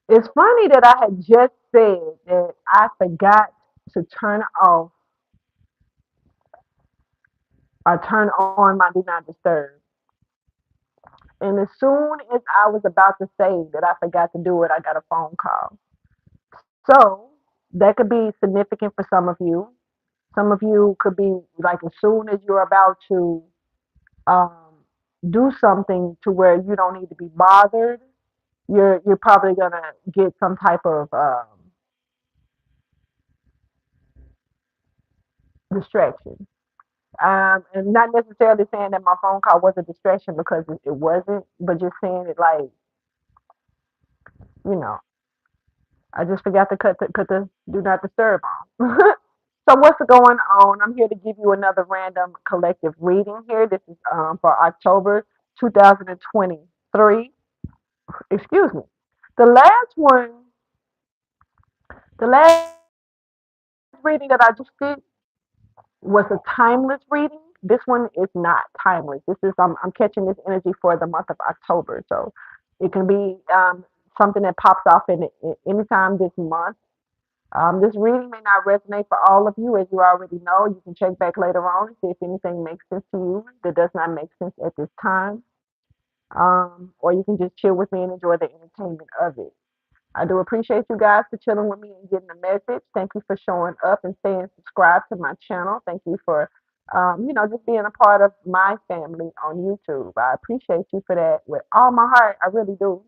It's funny that I had just said that I forgot to turn off or turn on my do not disturb. And as soon as I was about to say that I forgot to do it, I got a phone call. So that could be significant for some of you. Some of you could be like as soon as you're about to um, do something to where you don't need to be bothered, you're probably gonna get some type of distraction. And not necessarily saying that my phone call was a distraction because it wasn't, but just saying it like, you know, I just forgot to cut the do not disturb on. So what's going on? I'm here to give you another random collective reading here. This is for October 2023. Excuse me. The last one, the last reading that I just did was a timeless reading. This one is not timeless. This is I'm catching this energy for the month of October. So it can be something that pops off in anytime this month. This reading may not resonate for all of you, as you already know. You can check back later on and see if anything makes sense to you that does not make sense at this time. Or you can just chill with me and enjoy the entertainment of it. I do appreciate you guys for chilling with me and getting the message. Thank you for showing up and staying subscribed to my channel. Thank you for, just being a part of my family on YouTube. I appreciate you for that with all my heart. I really do,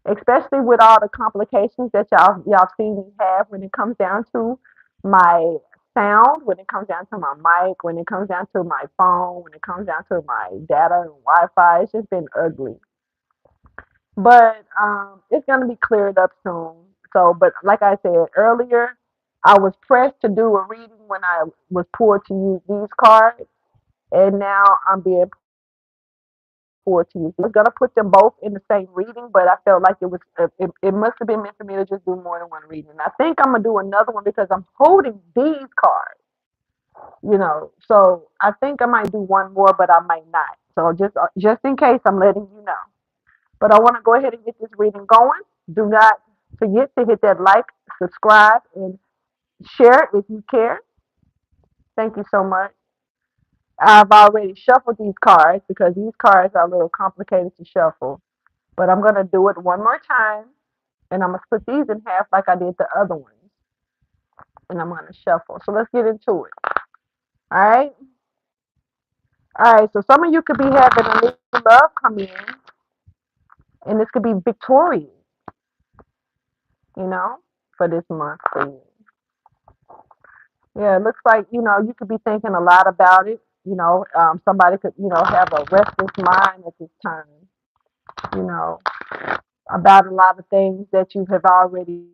especially with all the complications that y'all see me have when it comes down to my sound, when it comes down to my mic, when it comes down to my phone, when it comes down to my data and Wi-Fi. It's just been ugly, but it's gonna be cleared up soon. So, but like I said earlier, I was pressed to do a reading when I was pulled to use these cards, and now I'm being forward to use. I was gonna put them both in the same reading, but I felt like it must have been meant for me to just do more than one reading. I think I'm gonna do another one because I'm holding these cards, So I think I might do one more, but I might not. So just in case, I'm letting you know. But I want to go ahead and get this reading going. Do not forget to hit that like, subscribe, and share if you care. Thank you so much. I've already shuffled these cards because these cards are a little complicated to shuffle. But I'm going to do it one more time, and I'm going to split these in half like I did the other ones. And I'm going to shuffle. So let's get into it. All right. All right. So some of you could be having a new love come in, and this could be victorious, you know, for this month for you. Yeah, it looks like, you could be thinking a lot about it. Somebody could, have a restless mind at this time, you know, about a lot of things that you have already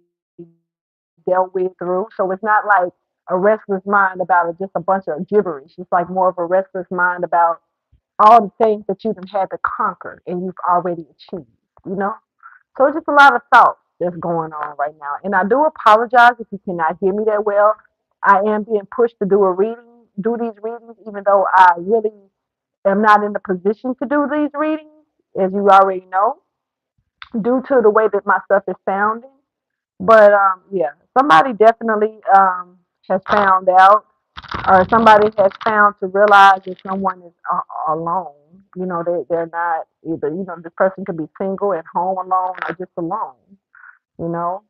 dealt with through. So it's not like a restless mind about just a bunch of gibberish. It's like more of a restless mind about all the things that you've had to conquer and you've already achieved, you know? So it's just a lot of thoughts that's going on right now. And I do apologize if you cannot hear me that well. I am being pushed to do these readings, even though I really am not in the position to do these readings, as you already know, due to the way that my stuff is sounding. But yeah, somebody definitely has found out, or somebody has found to realize that someone is alone. They're not either. This person could be single, at home alone, or just alone. You know,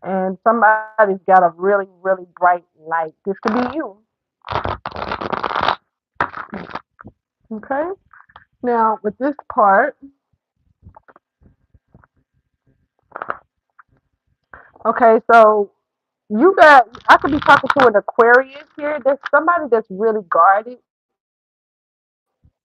and somebody's got a really, really bright light. This could be you. Okay. Now with this part, okay, so I could be talking to an Aquarius here. There's somebody that's really guarded.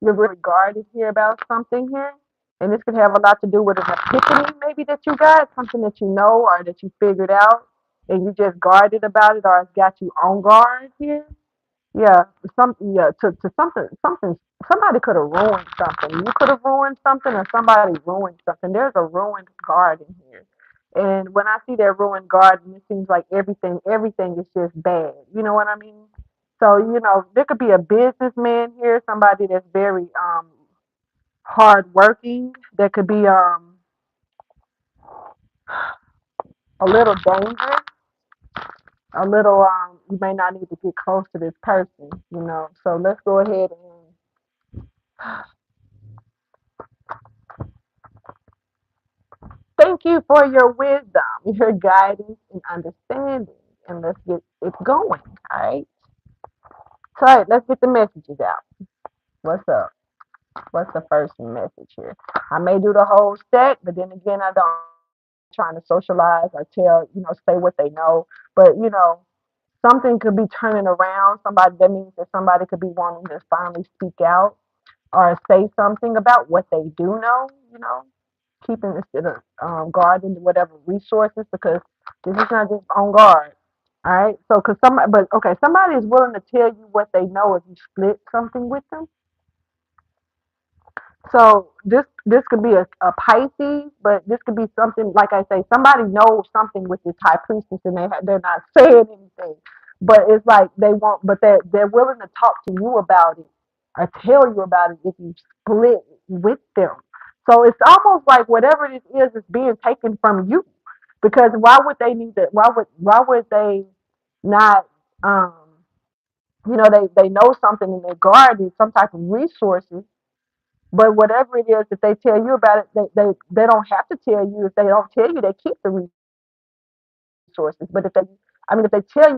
You're really guarded here about something here. And this could have a lot to do with an epiphany maybe that you got, something that you know or that you figured out and you just guarded about it or it's got you on guard here. Yeah, to something somebody could have ruined something. You could have ruined something or somebody ruined something. There's a ruined garden here. And when I see that ruined garden, it seems like everything is just bad. You know what I mean? So, there could be a businessman here, somebody that's very hardworking. That could be a little dangerous, a little you may not need to get close to this person, you know. So let's go ahead and thank you for your wisdom, your guidance and understanding. And let's get it going. All right. So all right, let's get the messages out. What's up? What's the first message here? I may do the whole stack, but then again, I don't. Trying to socialize or tell, say what they know. But, something could be turning around. Somebody, that means that somebody could be wanting to finally speak out or say something about what they do know, keeping instead of guarding whatever resources because this is not just on guard. All right. So, because somebody, but okay, somebody is willing to tell you what they know if you split something with them. So this could be a Pisces, but this could be something like I say. Somebody knows something with this high priestess, and they're not saying anything, but it's like they want, but they're willing to talk to you about it or tell you about it if you split with them. So it's almost like whatever this is being taken from you, because why would they need to? Why would they not? Um, they know something and they guard some type of resources, but whatever it is that they tell you about it, they don't have to tell you. If they don't tell you, they keep the resources. But if they tell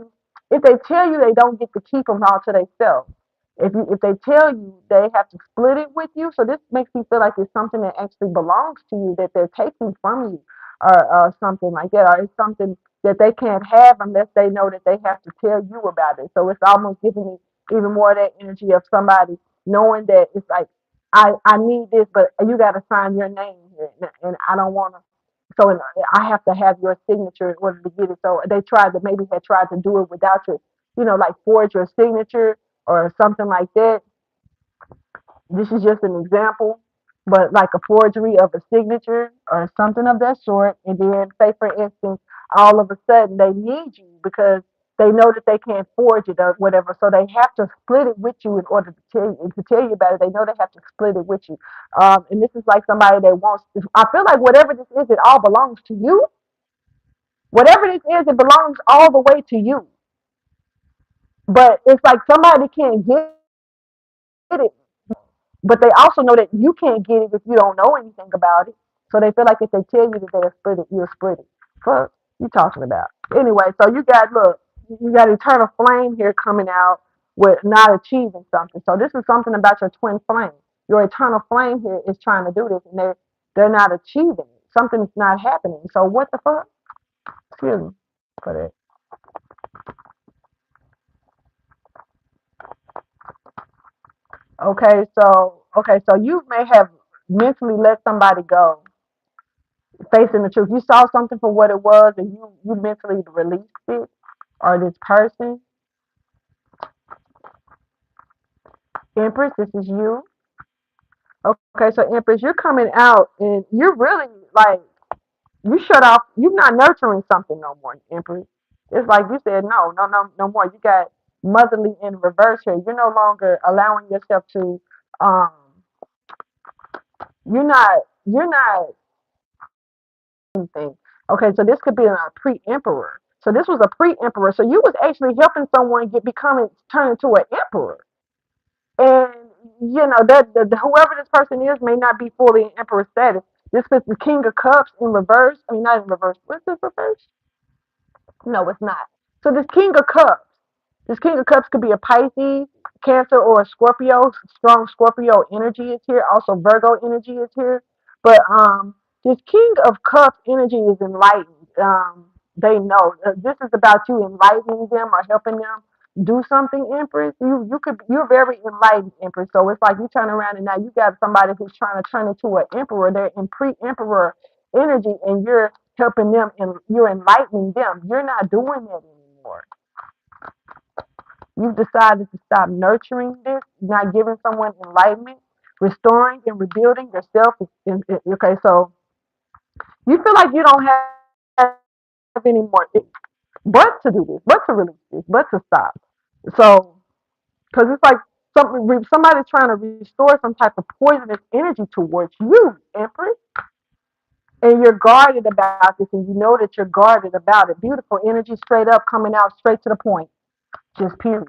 you, they don't get to keep them all to themselves. If they tell you, they have to split it with you. So this makes me feel like it's something that actually belongs to you that they're taking from you, or something like that, or it's something that they can't have unless they know that they have to tell you about it. So it's almost giving me even more of that energy of somebody knowing that it's like I need this, but you got to sign your name here, and I don't want to. So I have to have your signature in order to get it. So they had tried to do it without your, like forge your signature or something like that. This is just an example, but like a forgery of a signature or something of that sort. And then, say for instance, all of a sudden they need you because they know that they can't forge it or whatever. So they have to split it with you in order to tell you about it. They know they have to split it with you. And this is like somebody that wants. I feel like whatever this is, it all belongs to you. Whatever this is, it belongs all the way to you. But it's like somebody can't get it, but they also know that you can't get it if you don't know anything about it. So they feel like if they tell you that they'll split it, you'll split it. Fuck you talking about? Anyway, so you got eternal flame here coming out with not achieving something. So this is something about your twin flame. Your eternal flame here is trying to do this, and they're not achieving it. Something's not happening. So what the fuck? Excuse me for that. Okay, so you may have mentally let somebody go, facing the truth. You saw something for what it was, and you mentally released it, or this person. Empress, this is you. Okay, so Empress, you're coming out, and you're really like you shut off. You're not nurturing something no more, Empress. It's like you said, no, no, no, no more. You got motherly in reverse here. You're no longer allowing yourself to. Um, you're not anything. Okay, so this could be a pre-emperor. So this was a pre-emperor. So you was actually helping someone turn into an emperor. And whoever this person is may not be fully in emperor status. This is the King of Cups in reverse. I mean, not in reverse. What's this reverse? No, it's not. So this King of Cups could be a Pisces, Cancer, or a Scorpio. Strong Scorpio energy is here. Also Virgo energy is here. But this King of Cups energy is enlightened. They know this is about you enlightening them or helping them do something, Empress. You're very enlightened, Empress. So it's like you turn around and now you got somebody who's trying to turn into an emperor. They're in pre-emperor energy, and you're helping them and you're enlightening them. You're not doing that anymore. You've decided to stop nurturing this, not giving someone enlightenment, restoring and rebuilding yourself. Okay, so you feel like you don't have any more but to do this, but to release this, but to stop. So, because it's like somebody's trying to restore some type of poisonous energy towards you, Empress. and you're guarded about this, and you know that you're guarded about it. Beautiful energy, straight up, coming out straight to the point, just period.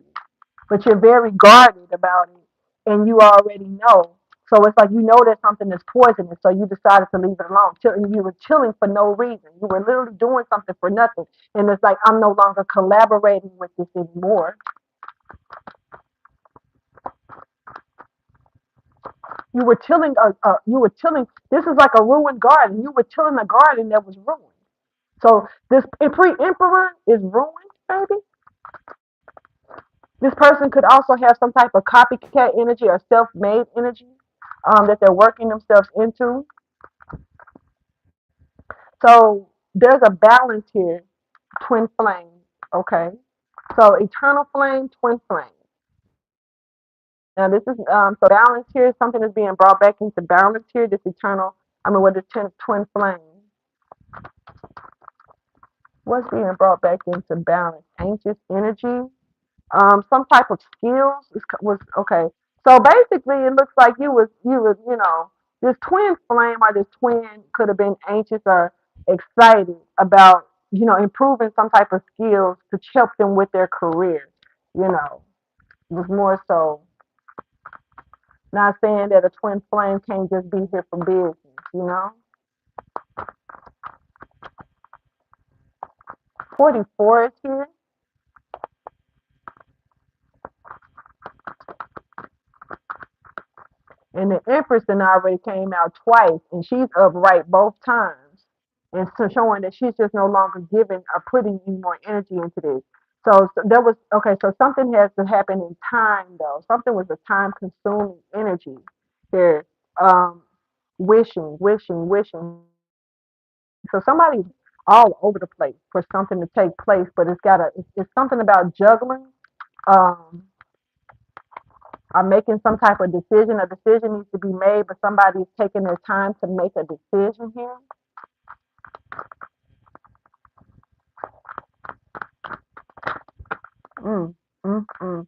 But you're very guarded about it, and you already know. So it's like you know that something is poisonous, so you decided to leave it alone. You were chilling for no reason. You were literally doing something for nothing, and it's like I'm no longer collaborating with this anymore. You were tilling you were tilling. This is like a ruined garden. You were tilling a garden that was ruined. So this pre-emperor is ruined, baby. This person could also have some type of copycat energy or self-made energy that they're working themselves into. So there's a balance here, twin flame. Okay. So eternal flame, twin flame. Now this is so balance here. Something is being brought back into balance here. This eternal. I mean, with the twin flame. What's being brought back into balance? Anxious energy. Some type of skills was okay. So basically, it looks like you was this twin flame or this twin could have been anxious or excited about improving some type of skills to help them with their career. You know, it was more so not saying that a twin flame can't just be here for business. You know, 44 is here. And the Empress then already came out twice, and she's upright both times, and so showing that she's just no longer giving or putting any more energy into this. So there was okay. So something has to happen in time, though. Something was a time-consuming energy here. Um, wishing, wishing, wishing. So somebody's all over the place for something to take place, but it's something about juggling. Um, are making some type of decision. A decision needs to be made, but somebody is taking their time to make a decision here. Mm, mm.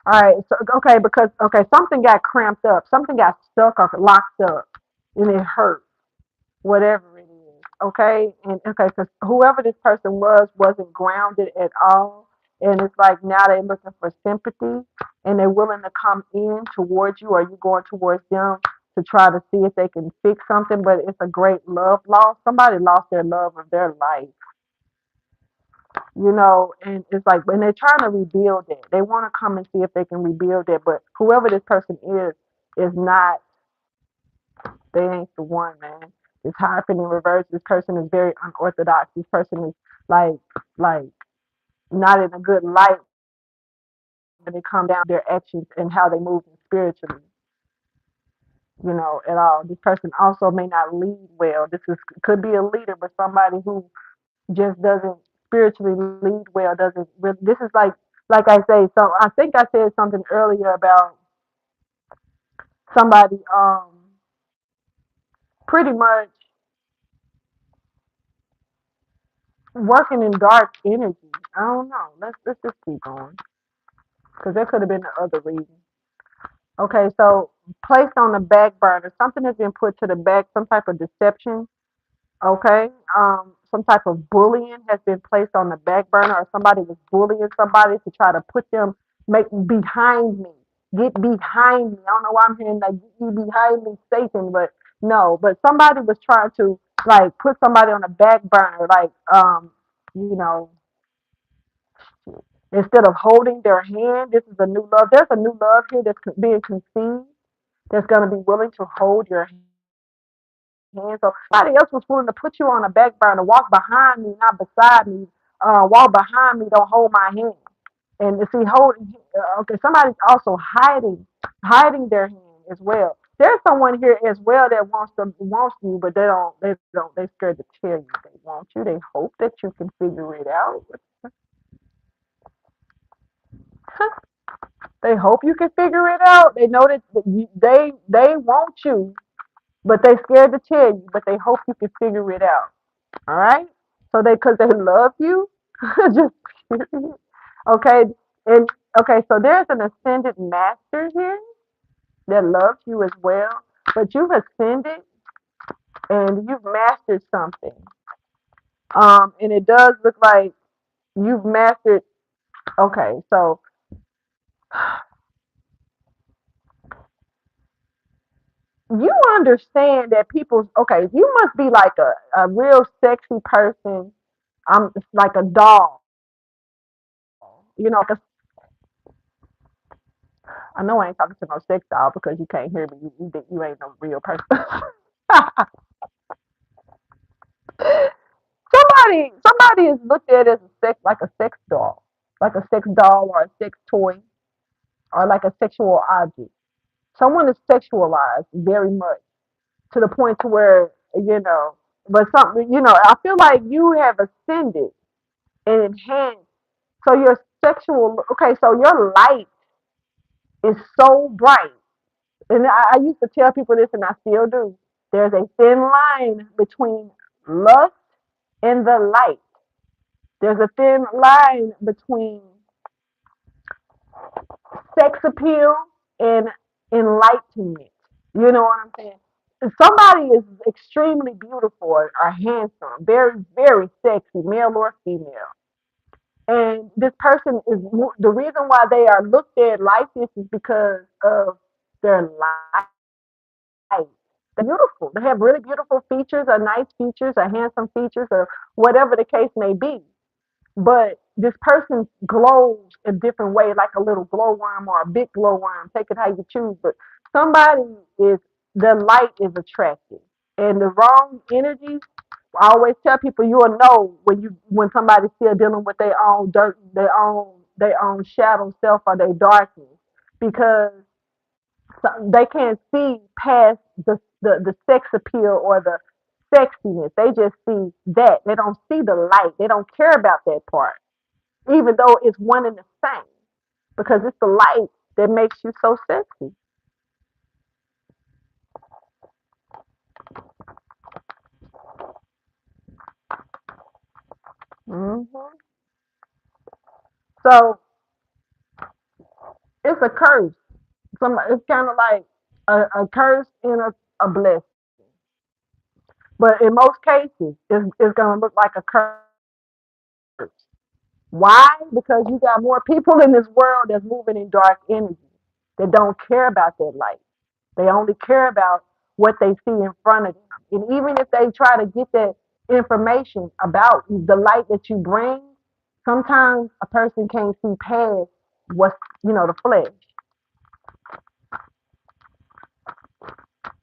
All right, so okay, because okay, something got cramped up, something got stuck or locked up, and it hurt. Whatever it is. Okay, and okay, because whoever this person was wasn't grounded at all, and it's like now they're looking for sympathy, and they're willing to come in towards you, or you going towards them to try to see if they can fix something. But it's a great love loss. Somebody lost their love of their life, and it's like when they're trying to rebuild it, they want to come and see if they can rebuild it. But whoever this person is not they ain't the one, man. It's happening in reverse. This person is very unorthodox. This person is like, like not in a good light when they come down their actions and how they move spiritually, at all. This person also may not lead well. Could be a leader, but somebody who just doesn't spiritually lead well. Doesn't. This is like I say. So I think I said something earlier about somebody pretty much working in dark energy. I don't know. Let's just keep going because there could have been the other reason. Okay, so placed on the back burner, something has been put to the back, some type of deception. Okay, some type of bullying has been placed on the back burner, or somebody was bullying somebody to try to put them make behind me, get behind me. I don't know why I'm hearing like get me behind me, Satan, but no, but somebody was trying to like put somebody on the back burner, like you know, instead of holding their hand. This is a new love. There's a new love here that's being conceived. That's going to be willing to hold your hand. So somebody else was willing to put you on a back burner, walk behind me, not beside me. Walk behind me, don't hold my hand. And you see, holding. Okay, somebody's also hiding their hand as well. There's someone here as well that wants you, but they don't. They're scared to tell you they want you. They hope that you can figure it out. They hope you can figure it out. They know that they want you, but they scared to tell you. But they hope you can figure it out. All right. So because they love you, just okay. And okay, so there's an ascended master here that loves you as well, but you've ascended and you've mastered something. And it does look like you've mastered. Okay, so you understand that people's okay. You must be like a real sexy person. It's like a doll. Like I know I ain't talking to no sex doll because you can't hear me. You ain't no real person. Somebody is looked at as a sex doll, like a sex doll or a sex toy or like a sexual object. Someone is sexualized very much to the point to where but something I feel like you have ascended and enhanced. So your sexual okay, so your light is so bright, and I used to tell people this, and I still do. There's a thin line between lust and the light. There's a thin line between sex appeal and enlightenment. You know what I'm saying? If somebody is extremely beautiful or handsome, very, very sexy, male or female. And this person is the reason why they are looked at like this is because of their light. They're beautiful. They have really beautiful features, or nice features, or handsome features, or whatever the case may be. But this person glows a different way, like a little glowworm or a big glowworm. Take it how you choose. But somebody is the light is attractive, and the wrong energy. I always tell people you'll know when somebody's still dealing with their own dirt, their own shadow self or their darkness, because they can't see past the sex appeal or the sexiness. They just see that. They don't see the light. They don't care about that part, even though it's one and the same, because it's the light that makes you so sexy. hmm So it's a curse. It's kind of like a curse and a blessing. But in most cases, it's going to look like a curse. Why? Because you got more people in this world that's moving in dark energy that don't care about that light. They only care about what they see in front of them. And even if they try to get that information about the light that you bring, sometimes a person can't see past what's, the flesh.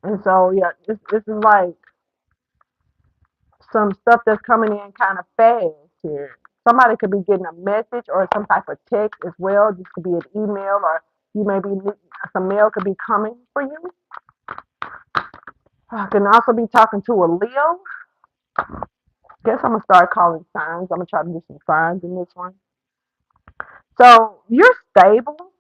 And so, yeah, this is like some stuff that's coming in kind of fast here. Somebody could be getting a message or some type of text as well. This could be an email, or you may be some mail could be coming for you. I can also be talking to a Leo. Guess I'm gonna start calling signs. I'm gonna try to do some signs in this one. So you're stable,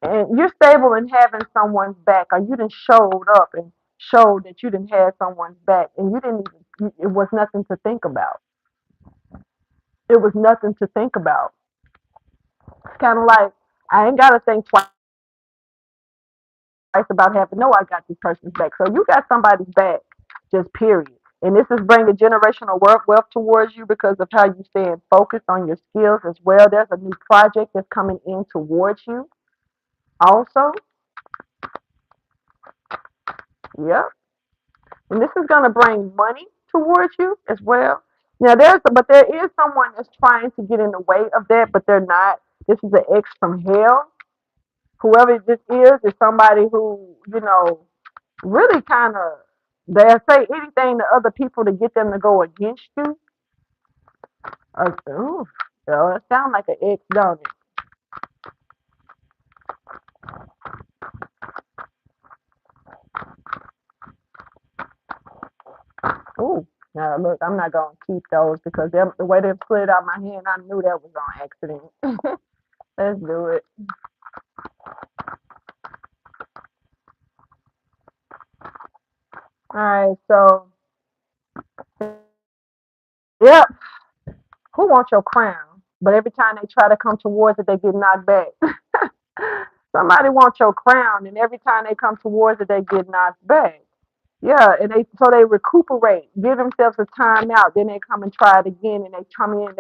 and you're stable in having someone's back, or you didn't showed up and showed that you didn't have someone's back, and you didn't even. It was nothing to think about. It was nothing to think about. It's kind of like I ain't gotta think twice about having. No, I got this person's back. So you got somebody's back, just period. And this is bringing generational wealth towards you because of how you staying focused on your skills as well. There's a new project that's coming in towards you. Also, yep. And this is going to bring money towards you as well. Now there is someone that's trying to get in the way of that, but they're not. This is an ex from hell. Whoever this is somebody who really kind of they'll say anything to other people to get them to go against you. Ooh, it sounds like an ex, don't it? Ooh. Now look, I'm not gonna keep those because the way they slid out my hand, I knew that was on accident. Let's do it. All right, so yep. Who wants your crown? But every time they try to come towards it, they get knocked back. Somebody wants your crown, and every time they come towards it, they get knocked back. Yeah, and they recuperate, give themselves a time out, then they come and try it again, and they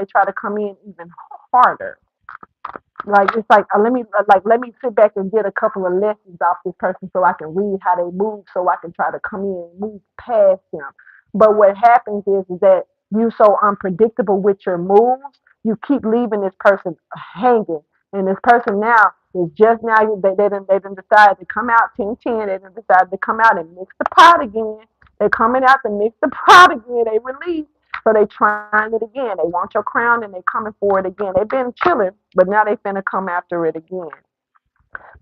try to come in even harder. Like it's like let me sit back and get a couple of lessons off this person so I can read how they move so I can try to come in and move past them. But what happens is that you so unpredictable with your moves, you keep leaving this person hanging. And this person now is just now they done decided to come out 10-10. They done decided to come out and mix the pot again. They're coming out to mix the pot again. They release. So they trying it again. They want your crown and they coming for it again. They've been chilling, but now they finna come after it again.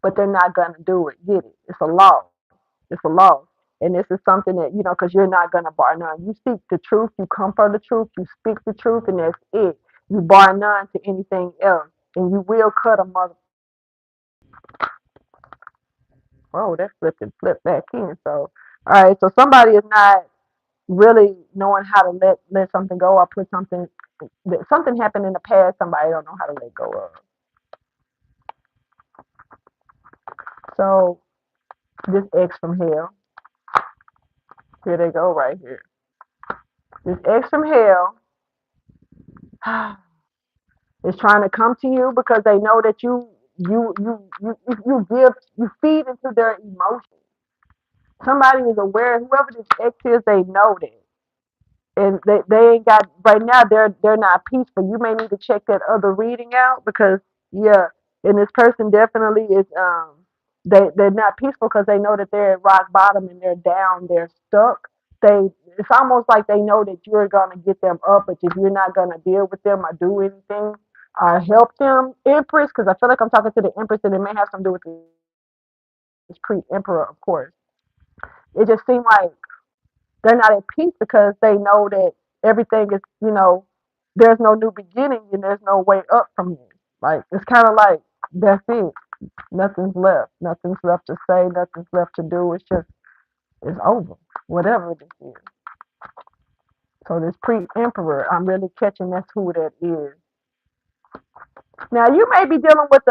But they're not gonna do it. Get it? It's a law. It's a law. And this is something that, because you're not gonna bar none. You seek the truth, you come for the truth, you speak the truth, and that's it. You bar none to anything else. And you will cut a mother. Oh, that flipped and flipped back in. So, all right. So somebody is not really knowing how to let something go or put something happened in the past. Somebody don't know how to let go of. So this X from hell, here they go right here. This X from hell is trying to come to you because they know that you feed into their emotions. Somebody is aware. Whoever this X is, they know that. And they ain't got right now they're not peaceful. You may need to check that other reading out because yeah, and this person definitely is they're not peaceful because they know that they're at rock bottom and they're down, they're stuck. They It's almost like they know that you're gonna get them up, but if you're not gonna deal with them or do anything or help them, Empress, because I feel like I'm talking to the Empress and it may have something to do with this pre emperor, of course. It just seemed like they're not at peace because they know that everything is, there's no new beginning and there's no way up from this. Like it's kind of like that's it. Nothing's left. Nothing's left to say. Nothing's left to do. It's just it's over. Whatever this is. So this pre-emperor, I'm really catching that's who that is. Now you may be dealing with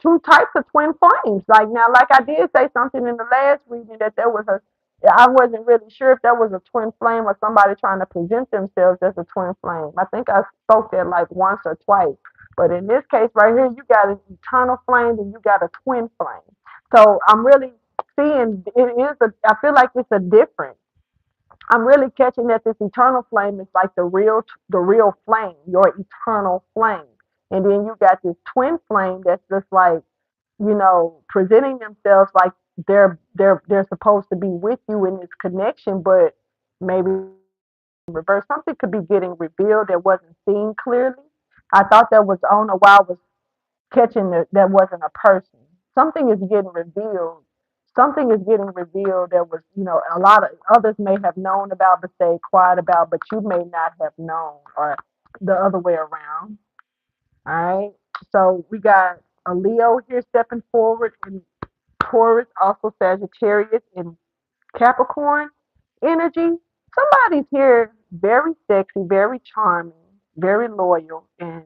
two types of twin flames. Like now, like I did say something in the last reading that there was a. I wasn't really sure if that was a twin flame or somebody trying to present themselves as a twin flame. I think I spoke that like once or twice. But in this case right here, you got an eternal flame and you got a twin flame. So I'm really seeing it is a. I feel like it's a difference. I'm really catching that this eternal flame is like the real flame, your eternal flame. And then you got this twin flame that's just like, presenting themselves like they're supposed to be with you in this connection, but maybe reverse. Something could be getting revealed that wasn't seen clearly. I thought that was on a while was catching that wasn't a person. Something is getting revealed. Something is getting revealed that was, a lot of others may have known about but stayed quiet about, but you may not have known, or the other way around. All right. So we got a Leo here stepping forward in Taurus, also Sagittarius and Capricorn energy. Somebody's here very sexy, very charming, very loyal, and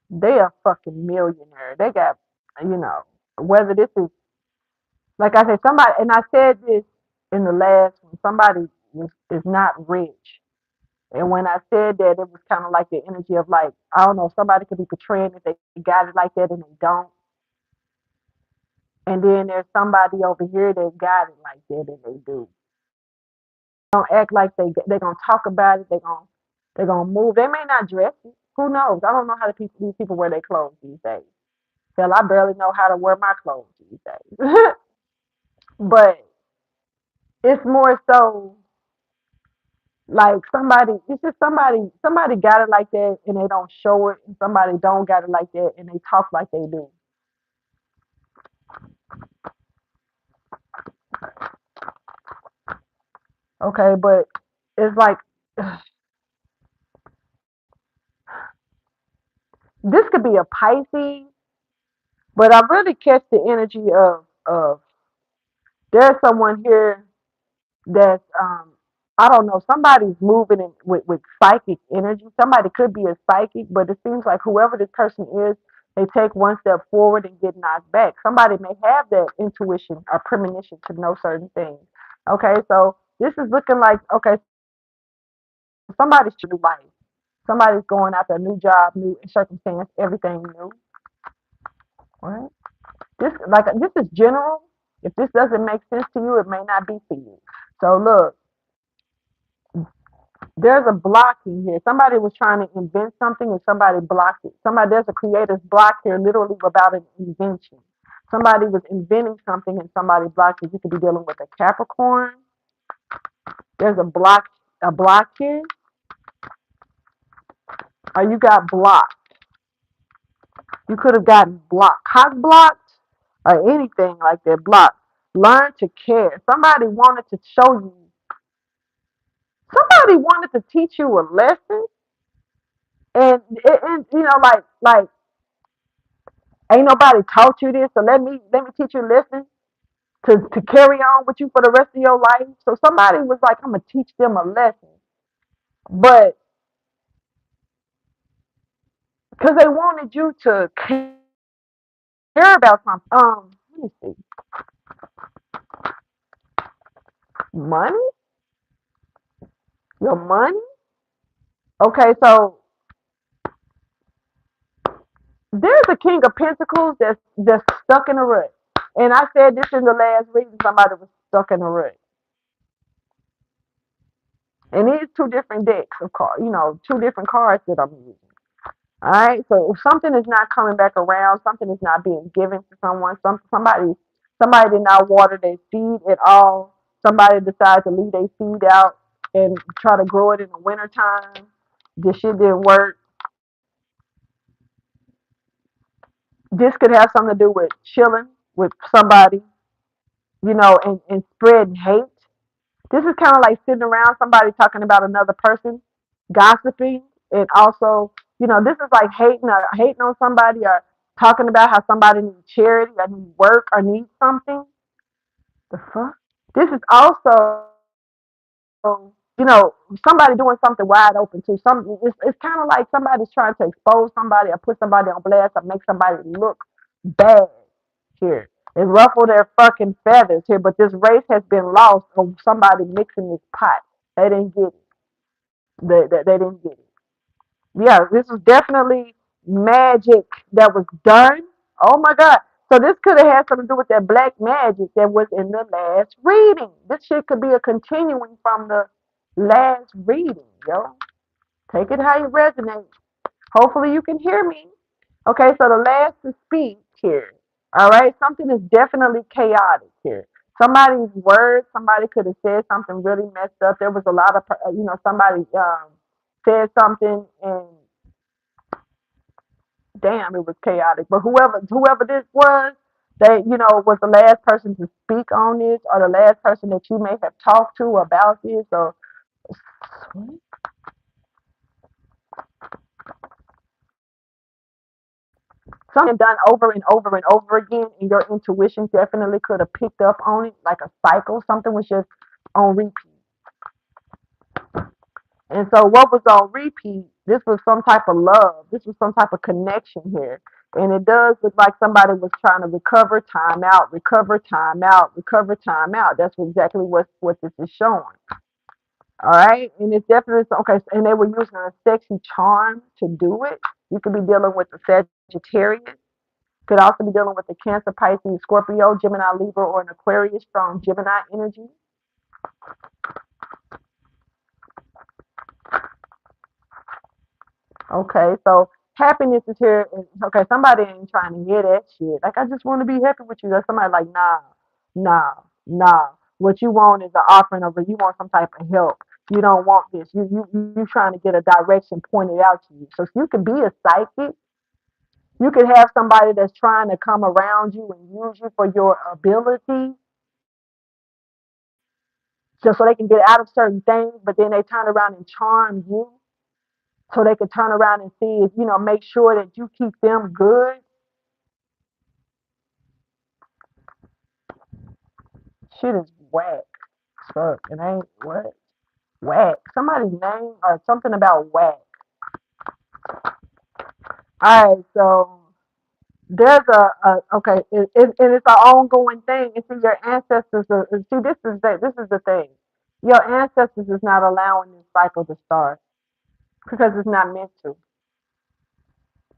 they are fucking millionaire. They got, whether this is, like I said, somebody, and I said this in the last one, somebody is not rich. And when I said that, it was kind of like the energy of like, I don't know, somebody could be portraying that they got it like that and they don't. And then there's somebody over here that got it like that and they do. Don't act like they're gonna talk about it. They're gonna move. They may not dress it. Who knows? I don't know how these people wear their clothes these days. Hell, I barely know how to wear my clothes these days. But it's more so like it's just somebody got it like that and they don't show it, and somebody don't got it like that and they talk like they do. Okay, but it's like this could be a Pisces, but I really catch the energy of there's someone here that's I don't know, somebody's moving with psychic energy. Somebody could be a psychic, but it seems like whoever this person is, They take one step forward and get knocked back. Somebody may have that intuition or premonition to know certain things. Okay, so this is looking like, okay, somebody's new life. Somebody's going after a new job, new circumstance, everything new. Right? This is general. If this doesn't make sense to you, it may not be for you. So look, there's a blocking here. Somebody was trying to invent something and somebody blocked it. There's a creator's block here, literally without an invention. Somebody was inventing something and somebody blocked it. You could be dealing with a Capricorn. There's a block here, or you got blocked. You could have gotten blocked, hot blocked, or anything like that. Blocked. Learn to care. Somebody wanted to show you. Somebody wanted to teach you a lesson, and like ain't nobody taught you this, so let me teach you a lesson to carry on with you for the rest of your life. So somebody was like, I'm gonna teach them a lesson, but because they wanted you to care about something. Let me see, money, your money. Okay, so there's a King of Pentacles that's stuck in a rut, and I said this in the last reading. Somebody was stuck in a rut, and it's two different decks of cards. Two different cards that I'm using. All right. So if something is not coming back around, something is not being given to someone, somebody did not water their seed at all. Somebody decided to leave their seed out and try to grow it in the wintertime. This shit didn't work. This could have something to do with chilling with somebody, and spreading hate. This is kind of like sitting around somebody talking about another person, gossiping, and also, this is like hating on somebody or talking about how somebody needs charity or needs work or needs something. The fuck? This is also, somebody doing something wide open too. It's kind of like somebody's trying to expose somebody or put somebody on blast or make somebody look bad here. And ruffle their fucking feathers here, but this race has been lost of somebody mixing this pot. They didn't get it. They didn't get it. Yeah, this was definitely magic that was done. Oh my God. So this could have had something to do with that black magic that was in the last reading. This shit could be a continuing from the last reading, yo. Take it how you resonate. Hopefully you can hear me. Okay, so the last to speak here. All right, something is definitely chaotic here. Somebody's words, somebody could have said something really messed up. There was a lot of, somebody said something and damn, it was chaotic. But whoever this was, they, was the last person to speak on this or the last person that you may have talked to about this or something done over and over and over again, and your intuition definitely could have picked up on it like a cycle. Something was just on repeat. And so, what was on repeat? This was some type of love. This was some type of connection here. And it does look like somebody was trying to recover time out, recover time out, recover time out. That's exactly what this is showing. All right. And it's definitely okay. And they were using a sexy charm to do it. You could be dealing with the Sagittarius. Could also be dealing with the Cancer, Pisces, Scorpio, Gemini, Libra, or an Aquarius, strong Gemini energy. Okay, so happiness is here. Okay, somebody ain't trying to hear that shit. Like, I just want to be happy with you. There's somebody like, nah, nah, nah. What you want is an offering of it. You want some type of help. You don't want this. You trying to get a direction pointed out to you. So you could be a psychic. You could have somebody that's trying to come around you and use you for your ability just so they can get out of certain things, but then they turn around and charm you so they can turn around and see if, make sure that you keep them good. Shit is whack. Fuck, it ain't what? Whack. Somebody's name or something about whack. All right, so there's okay, and it's an ongoing thing. And see, your ancestors see, this is the thing. Your ancestors is not allowing this cycle to start because it's not meant to.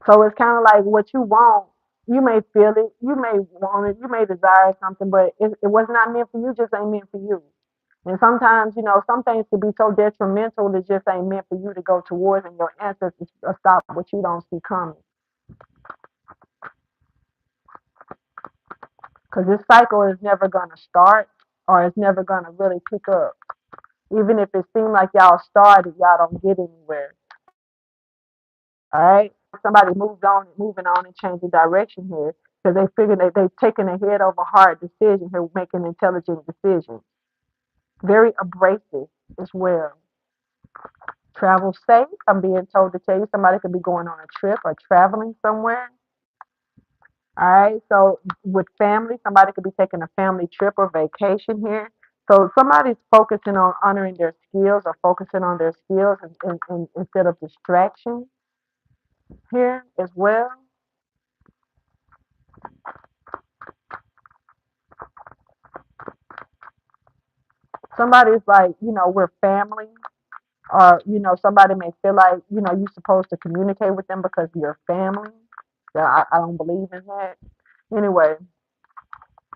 So it's kind of like what you want. You may feel it, you may want it, you may desire something, but it was not meant for you. Just ain't meant for you. And sometimes, some things can be so detrimental that just ain't meant for you to go towards, and your ancestors stop what you don't see coming. Because this cycle is never going to start, or it's never going to really pick up. Even if it seems like y'all started, y'all don't get anywhere. All right? Somebody moving on and changing direction here because they figure that they've taken a head over heart decision here, making intelligent decisions. Very abrasive as well. Travel safe. I'm being told to tell you somebody could be going on a trip or traveling somewhere. All right. So with family, somebody could be taking a family trip or vacation here. So somebody's focusing on honoring their skills or focusing on their skills instead of distraction here as well. Somebody's like, we're family, or somebody may feel like, you're supposed to communicate with them because you're family. Yeah, I don't believe in that. Anyway,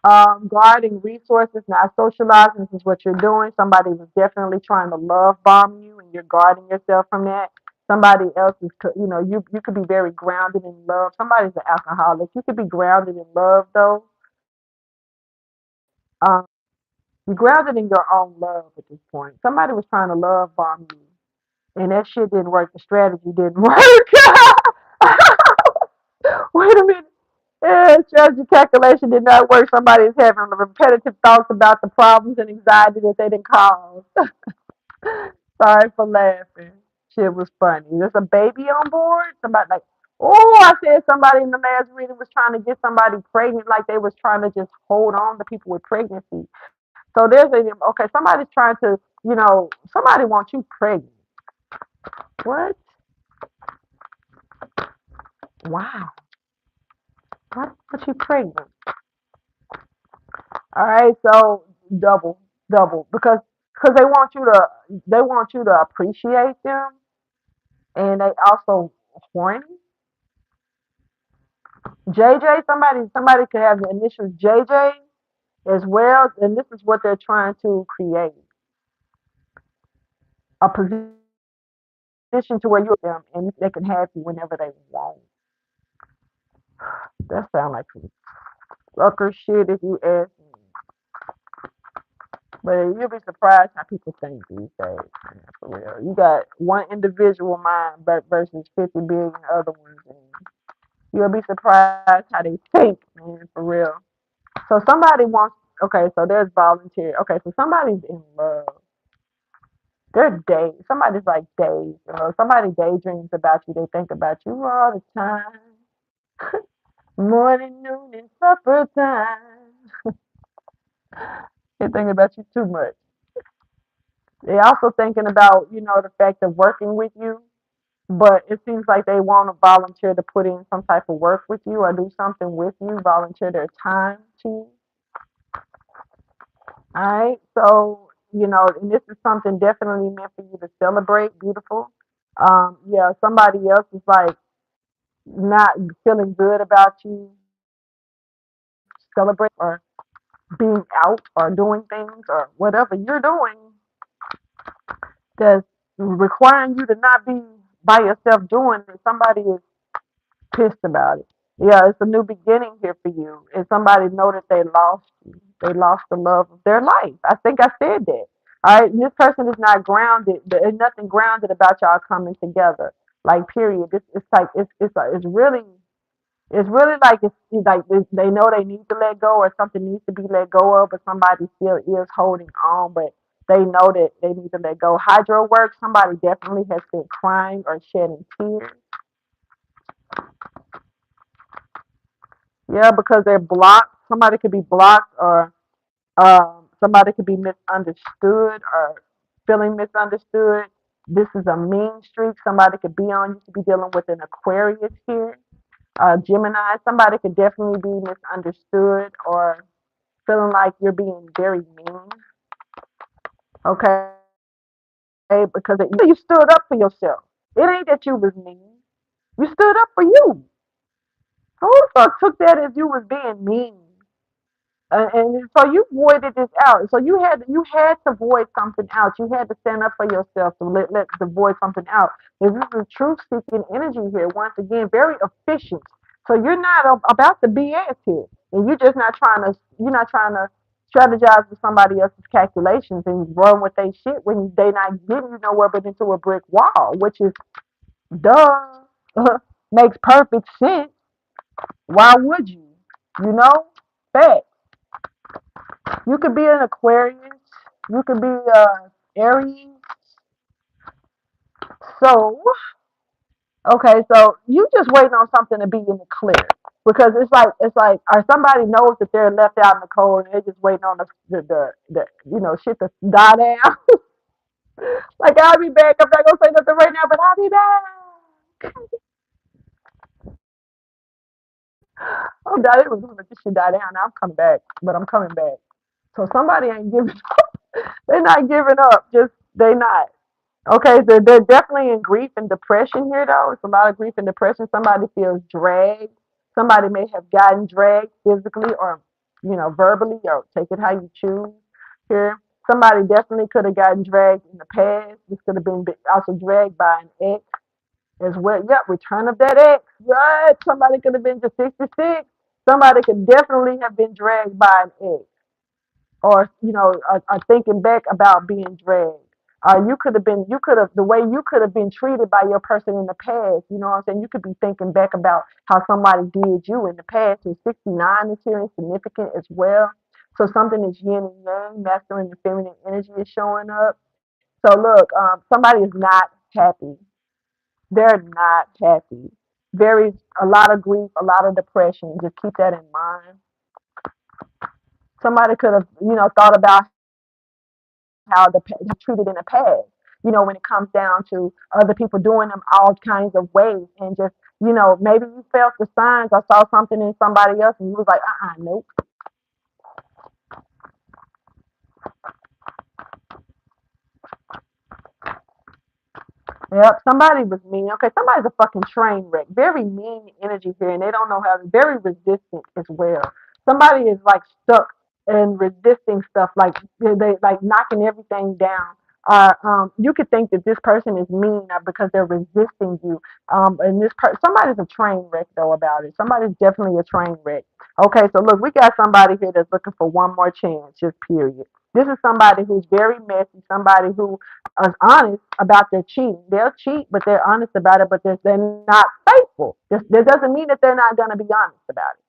guarding resources, not socializing. This is what you're doing. Somebody was definitely trying to love bomb you, and you're guarding yourself from that. Somebody else is, you could be very grounded in love. Somebody's an alcoholic. You could be grounded in love, though. Um, you're grounded in your own love at this point. Somebody was trying to love bomb you, and that shit didn't work. The strategy didn't work. Wait a minute. Yeah, strategy calculation did not work. Somebody is having repetitive thoughts about the problems and anxiety that they didn't cause. Sorry for laughing. Shit was funny. There's a baby on board. Somebody like, oh, I said somebody in the last reading was trying to get somebody pregnant, like they was trying to just hold on to people with pregnancy. So there's okay. Somebody's trying to, somebody wants you pregnant. What? Wow. What you pregnant? All right. So double, double, because they want you to appreciate them, and they also horny. JJ, somebody could have the initials JJ as well, and this is what they're trying to create, a position to where you them and they can have you whenever they want. That sounds like some sucker shit if you ask me. But you'll be surprised how people think these days, man, for real. You got one individual mind versus 50 billion other ones, and you'll be surprised how they think, man, for real. So somebody wants, okay, so there's volunteer. Okay, so somebody's in love. They're somebody's like days. Somebody daydreams about you. They think about you all the time. Morning, noon, and supper time. They think about you too much. They also thinking about, the fact of working with you, but it seems like they want to volunteer to put in some type of work with you or do something with you, volunteer their time to you. All right. So, and this is something definitely meant for you to celebrate. Beautiful. Yeah, somebody else is like not feeling good about you celebrating or being out or doing things or whatever you're doing that's requiring you to not be by yourself doing it. Somebody is pissed about it. Yeah, it's a new beginning here for you. And somebody know that they lost you. They lost the love of their life. I think I said that. All right. And this person is not grounded. There's nothing grounded about y'all coming together. Like period. It's like it's really like it's like they know they need to let go or something needs to be let go of, but somebody still is holding on, but they know that they need to let go. Hydro work, somebody definitely has been crying or shedding tears. Yeah, because they're blocked. Somebody could be blocked, or somebody could be misunderstood or feeling misunderstood. This is a mean streak. Somebody could be on. You could be dealing with an Aquarius here. Gemini, somebody could definitely be misunderstood or feeling like you're being very mean. Okay, because you stood up for yourself. It ain't that you was mean. You stood up for you. Who the fuck took that as you was being mean? And so you voided this out. So you had to void something out. You had to stand up for yourself to let the void something out. This is truth seeking energy here. Once again, very efficient. So you're not about the BS here, and you're not trying to strategize with somebody else's calculations and run with they shit when they not getting you nowhere but into a brick wall, which is duh. Makes perfect sense. Why would you? You know, fact. You could be an Aquarius. You could be Aries. So, okay, so you just waiting on something to be in the clear because it's like or somebody knows that they're left out in the cold and they're just waiting on the shit to die down. Like I'll be back. I'm not gonna say nothing right now, but I'll be back. Oh, die. It was gonna let this shit die down. Now I'm coming back, but I'm coming back. So somebody ain't giving up. They're not giving up. Just they not. Okay, they're definitely in grief and depression here, though. It's a lot of grief and depression. Somebody feels dragged. Somebody may have gotten dragged physically or, verbally, or take it how you choose here. Somebody definitely could have gotten dragged in the past. This could have been also dragged by an ex as well. Yep, return of that ex. Right. Somebody could have been just 66. Somebody could definitely have been dragged by an ex or are thinking back about being dragged. The way you could have been treated by your person in the past. You know what I'm saying? You could be thinking back about how somebody did you in the past. And 69 is here and significant as well. So something is yin and yang, masculine and feminine energy is showing up. So look, somebody is not happy. They're not happy. Very a lot of grief, a lot of depression. Just keep that in mind. Somebody could have, thought about how treated in the past. When it comes down to other people doing them all kinds of ways, and just maybe you felt the signs or saw something in somebody else, and you was like, nope. Yep, somebody was mean. Okay, somebody's a fucking train wreck. Very mean energy here, and they don't know how. Very resistant as well. Somebody is like stuck and resisting stuff, like they like knocking everything down. You could think that this person is mean because they're resisting you. And somebody's a train wreck though about it. Somebody's definitely a train wreck. Okay, so look, we got somebody here that's looking for one more chance, just period. This is somebody who's very messy. Somebody who is honest about their cheating. They'll cheat, but they're honest about it, but they're not faithful. That doesn't mean that they're not going to be honest about it.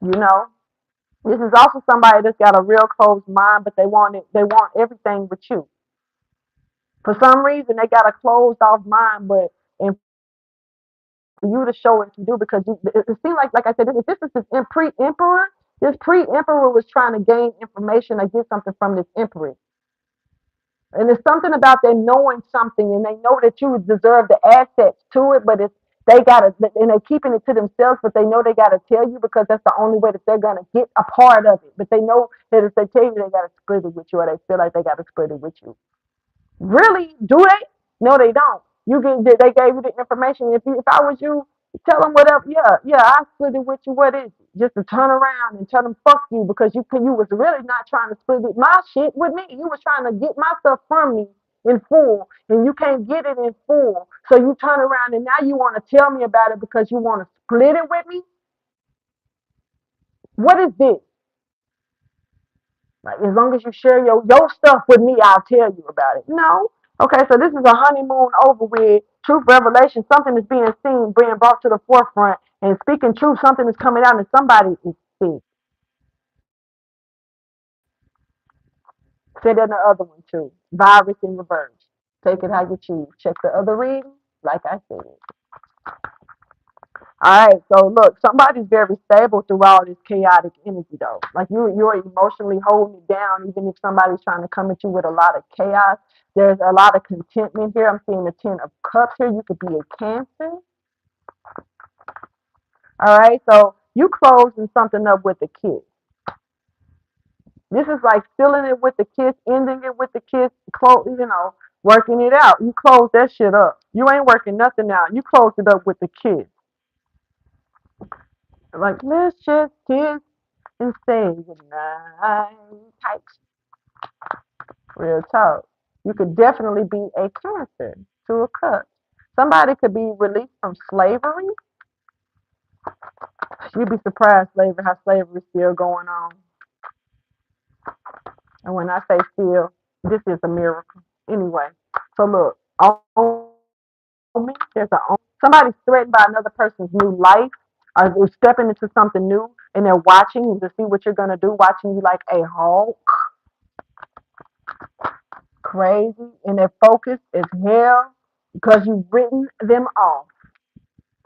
You know, this is also somebody that's got a real closed mind, but they want it. They want everything with you. For some reason, they got a closed off mind, but and for you to show it to do because it seems like I said, if this is this pre-emperor, this pre-emperor was trying to gain information or get something from this emperor. And it's something about them knowing something and they know that you deserve the assets to it, but they gotta and they're keeping it to themselves, but they know they gotta tell you because that's the only way that they're gonna get a part of it. But they know that if they tell you they gotta split it with you or they feel like they gotta split it with you. Really? Do they? No, they don't. They gave you the information. If I was you, tell them whatever. Yeah, yeah, I split it with you. What is it? Just to turn around and tell them fuck you because you was really not trying to split it, my shit with me. You was trying to get my stuff from me in full, and you can't get it in full. So you turn around and now you want to tell me about it because you want to split it with me. What is this? Like, as long as you share your stuff with me, I'll tell you about it. No. Okay, so this is a honeymoon over with. Truth revelation, something is being seen, being brought to the forefront, and speaking truth, something is coming out, and somebody is sick. Say that in the other one too. Virus in reverse. Take it how you choose. Check the other reading, like I said. All right, so look, somebody's very stable through all this chaotic energy, though. Like you're emotionally holding it down, even if somebody's trying to come at you with a lot of chaos. There's a lot of contentment here. I'm seeing the Ten of Cups here. You could be a Cancer. All right, so you closing something up with the kiss. This is like filling it with the kiss, ending it with the kiss, working it out. You close that shit up. You ain't working nothing out. You close it up with the kiss. Like, let's just kiss and say goodnight. Type real talk. You could definitely be a cancer to a cup. Somebody could be released from slavery. You'd be surprised, how slavery's still going on. And when I say still, this is a miracle. Anyway, so look, on me, somebody's threatened by another person's new life, or they're stepping into something new, and they're watching you to see what you're gonna do, watching you like a hawk, crazy, and they're focused as hell because you've written them off.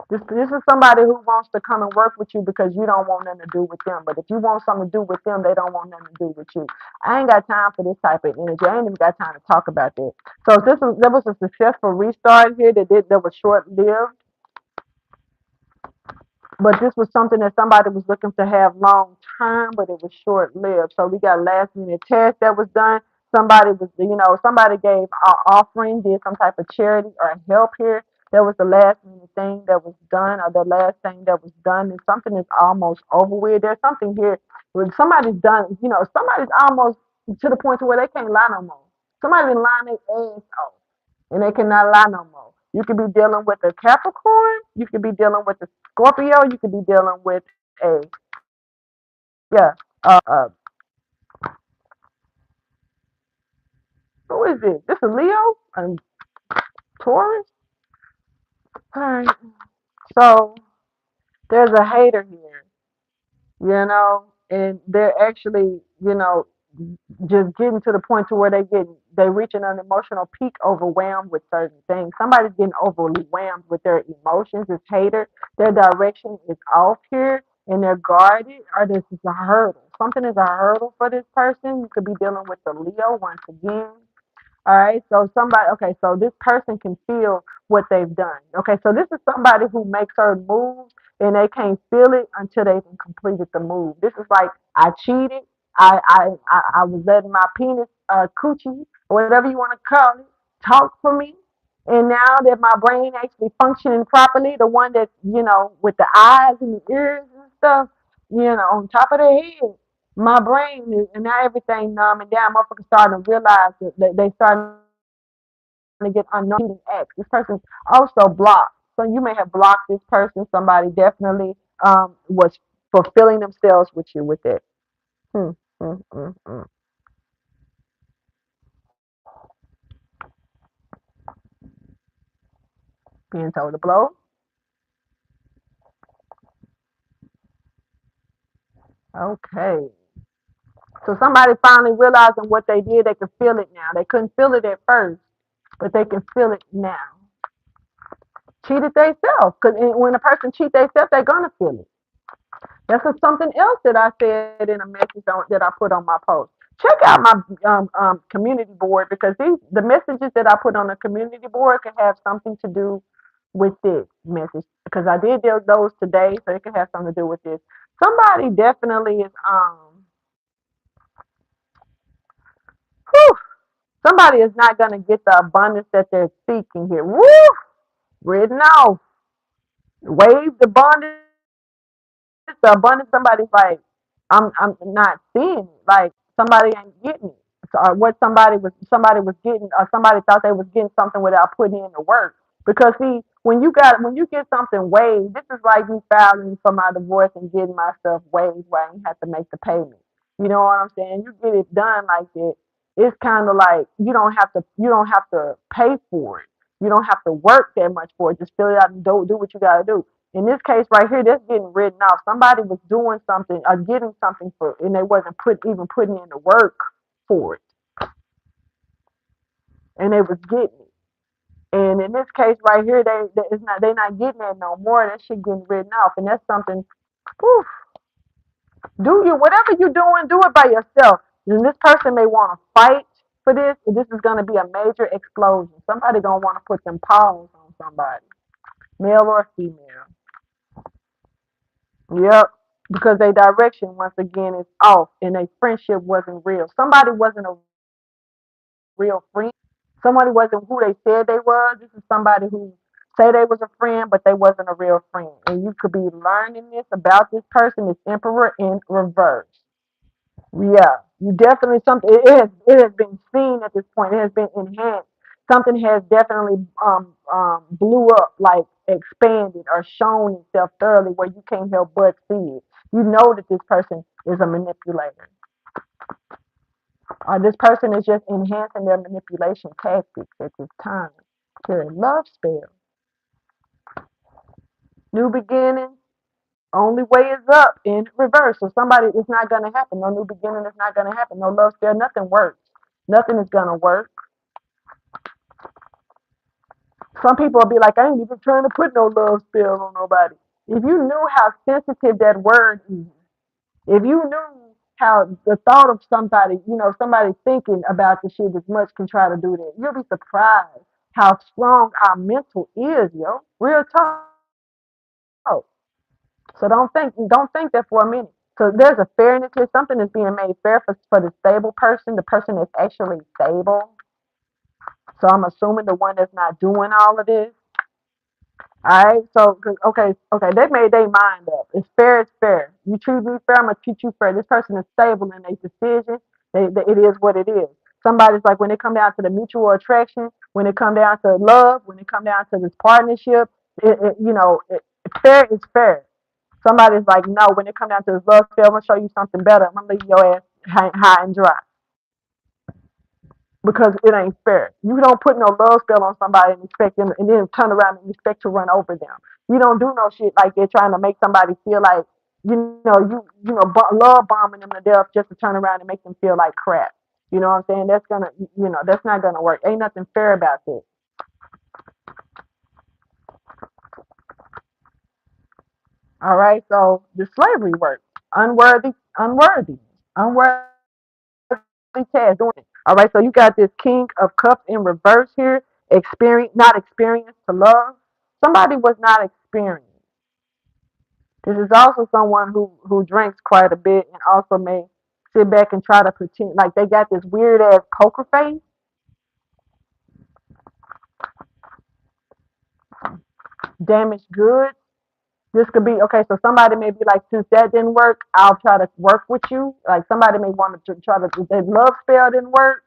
This is somebody who wants to come and work with you because you don't want nothing to do with them. But if you want something to do with them, they don't want nothing to do with you. I ain't got time for this type of energy. I ain't even got time to talk about that. So if there was a successful restart here that was short lived, but this was something that somebody was looking to have long term, but it was short lived. So we got last minute test that was done. Somebody gave an offering, did some type of charity or help here. That was the last minute thing that was done, or the last thing that was done. And something is almost over with. There's something here when somebody's done, somebody's almost to the point to where they can't lie no more. Somebody been lying their ass off and they cannot lie no more. You could be dealing with a Capricorn, you could be dealing with a Scorpio, you could be dealing with a yeah, who is it? This is Leo and Taurus. All right, so there's a hater here, and they're actually, just getting to the point to where they reaching an emotional peak, overwhelmed with certain things. Somebody's getting overly whelmed with their emotions. It's hater. Their direction is off here, and they're guarded, or this is a hurdle. Something is a hurdle for this person. You could be dealing with the Leo once again. All right. Okay, so this person can feel what they've done. Okay, so this is somebody who makes certain moves and they can't feel it until they've completed the move. This is like, I cheated. I was letting my penis, coochie, or whatever you want to call it, talk for me. And now that my brain actually functioning properly, the one that, with the eyes and the ears and stuff, on top of the head, my brain is, and now everything numb and down. Motherfuckers starting to realize that they starting to get unknown acts. This person's also blocked. So you may have blocked this person. Somebody definitely was fulfilling themselves with you with it. Hmm, hmm. Being told to blow. Okay. So somebody finally realizing what they did, they can feel it now. They couldn't feel it at first, but they can feel it now. Cheated themselves. Because when a person cheats themselves, they're going to feel it. That's something else that I said in a message that I put on my post. Check out my community board, because the messages that I put on the community board can have something to do with this message, because I did those today, so it can have something to do with this. Somebody definitely is whew, somebody is not going to get the abundance that they're seeking here. Woo! Written off. Wave the abundance. The abundance, somebody's like, I'm not seeing it. Like, somebody ain't getting it. So, or what somebody was getting, or somebody thought they was getting something without putting in the work. Because see, when you get something waived, this is like me filing for my divorce and getting my stuff waived where I ain't have to make the payment. You know what I'm saying? You get it done like that. It's kind of like you don't have to pay for it. You don't have to work that much for it. Just fill it out and do what you gotta do. In this case right here, that's getting written off. Somebody was doing something or getting something for, and they wasn't even putting in the work for it, and they was getting it. And in this case right here, they're not getting it no more. That shit getting written off, and that's something. Whew, do you whatever you're doing, do it by yourself. And this person may want to fight for this, and this is gonna be a major explosion. Somebody gonna want to put them paws on somebody, male or female. Yep. Because their direction once again is off and their friendship wasn't real. Somebody wasn't a real friend. Somebody wasn't who they said they was. This is somebody who say they was a friend, but they wasn't a real friend. And you could be learning this about this person, this emperor in reverse. Yeah, you definitely something. It has been seen at this point. It has been enhanced. Something has definitely blew up, like expanded or shown itself thoroughly, where you can't help but see it. You know that this person is a manipulator, or this person is just enhancing their manipulation tactics at this time. To love spell, new beginning. Only way is up in reverse. So somebody, it's not gonna happen. No new beginning is not gonna happen. No love spell. Nothing works. Nothing is gonna work. Some people will be like, I ain't even trying to put no love spell on nobody. If you knew how sensitive that word is, if you knew how the thought of somebody, somebody thinking about the shit as much can try to do that, you'll be surprised how strong our mental is, yo. Real talk. So don't think that for a minute. So there's a fairness here. Something is being made fair for the stable person, the person that's actually stable. So I'm assuming the one that's not doing all of this. All right, so okay, they made their mind up. It's fair, it's fair. You treat me fair, I'm gonna treat you fair. This person is stable in their decision. It is what it is. Somebody's like when it come down to the mutual attraction, when it come down to love, when it come down to this partnership, fair is fair. Somebody's like no, when it come down to this love spell, I'm gonna show you something better. I'm gonna leave your ass high and dry because it ain't fair. You don't put no love spell on somebody and expect them, and then turn around and expect to run over them. You don't do no shit like they're trying to make somebody feel like love bombing them to death just to turn around and make them feel like crap. You know what I'm saying? That's not gonna work. Ain't nothing fair about this. All right. So the slavery work, unworthy, unworthy task doing it. All right. So you got this king of cups in reverse here. Not experienced to love. Somebody was not experienced. This is also someone who drinks quite a bit and also may sit back and try to pretend like they got this weird ass poker face, damaged goods. This could be okay. So somebody may be like, since that didn't work, I'll try to work with you. Like somebody may want to try to, their love spell didn't work.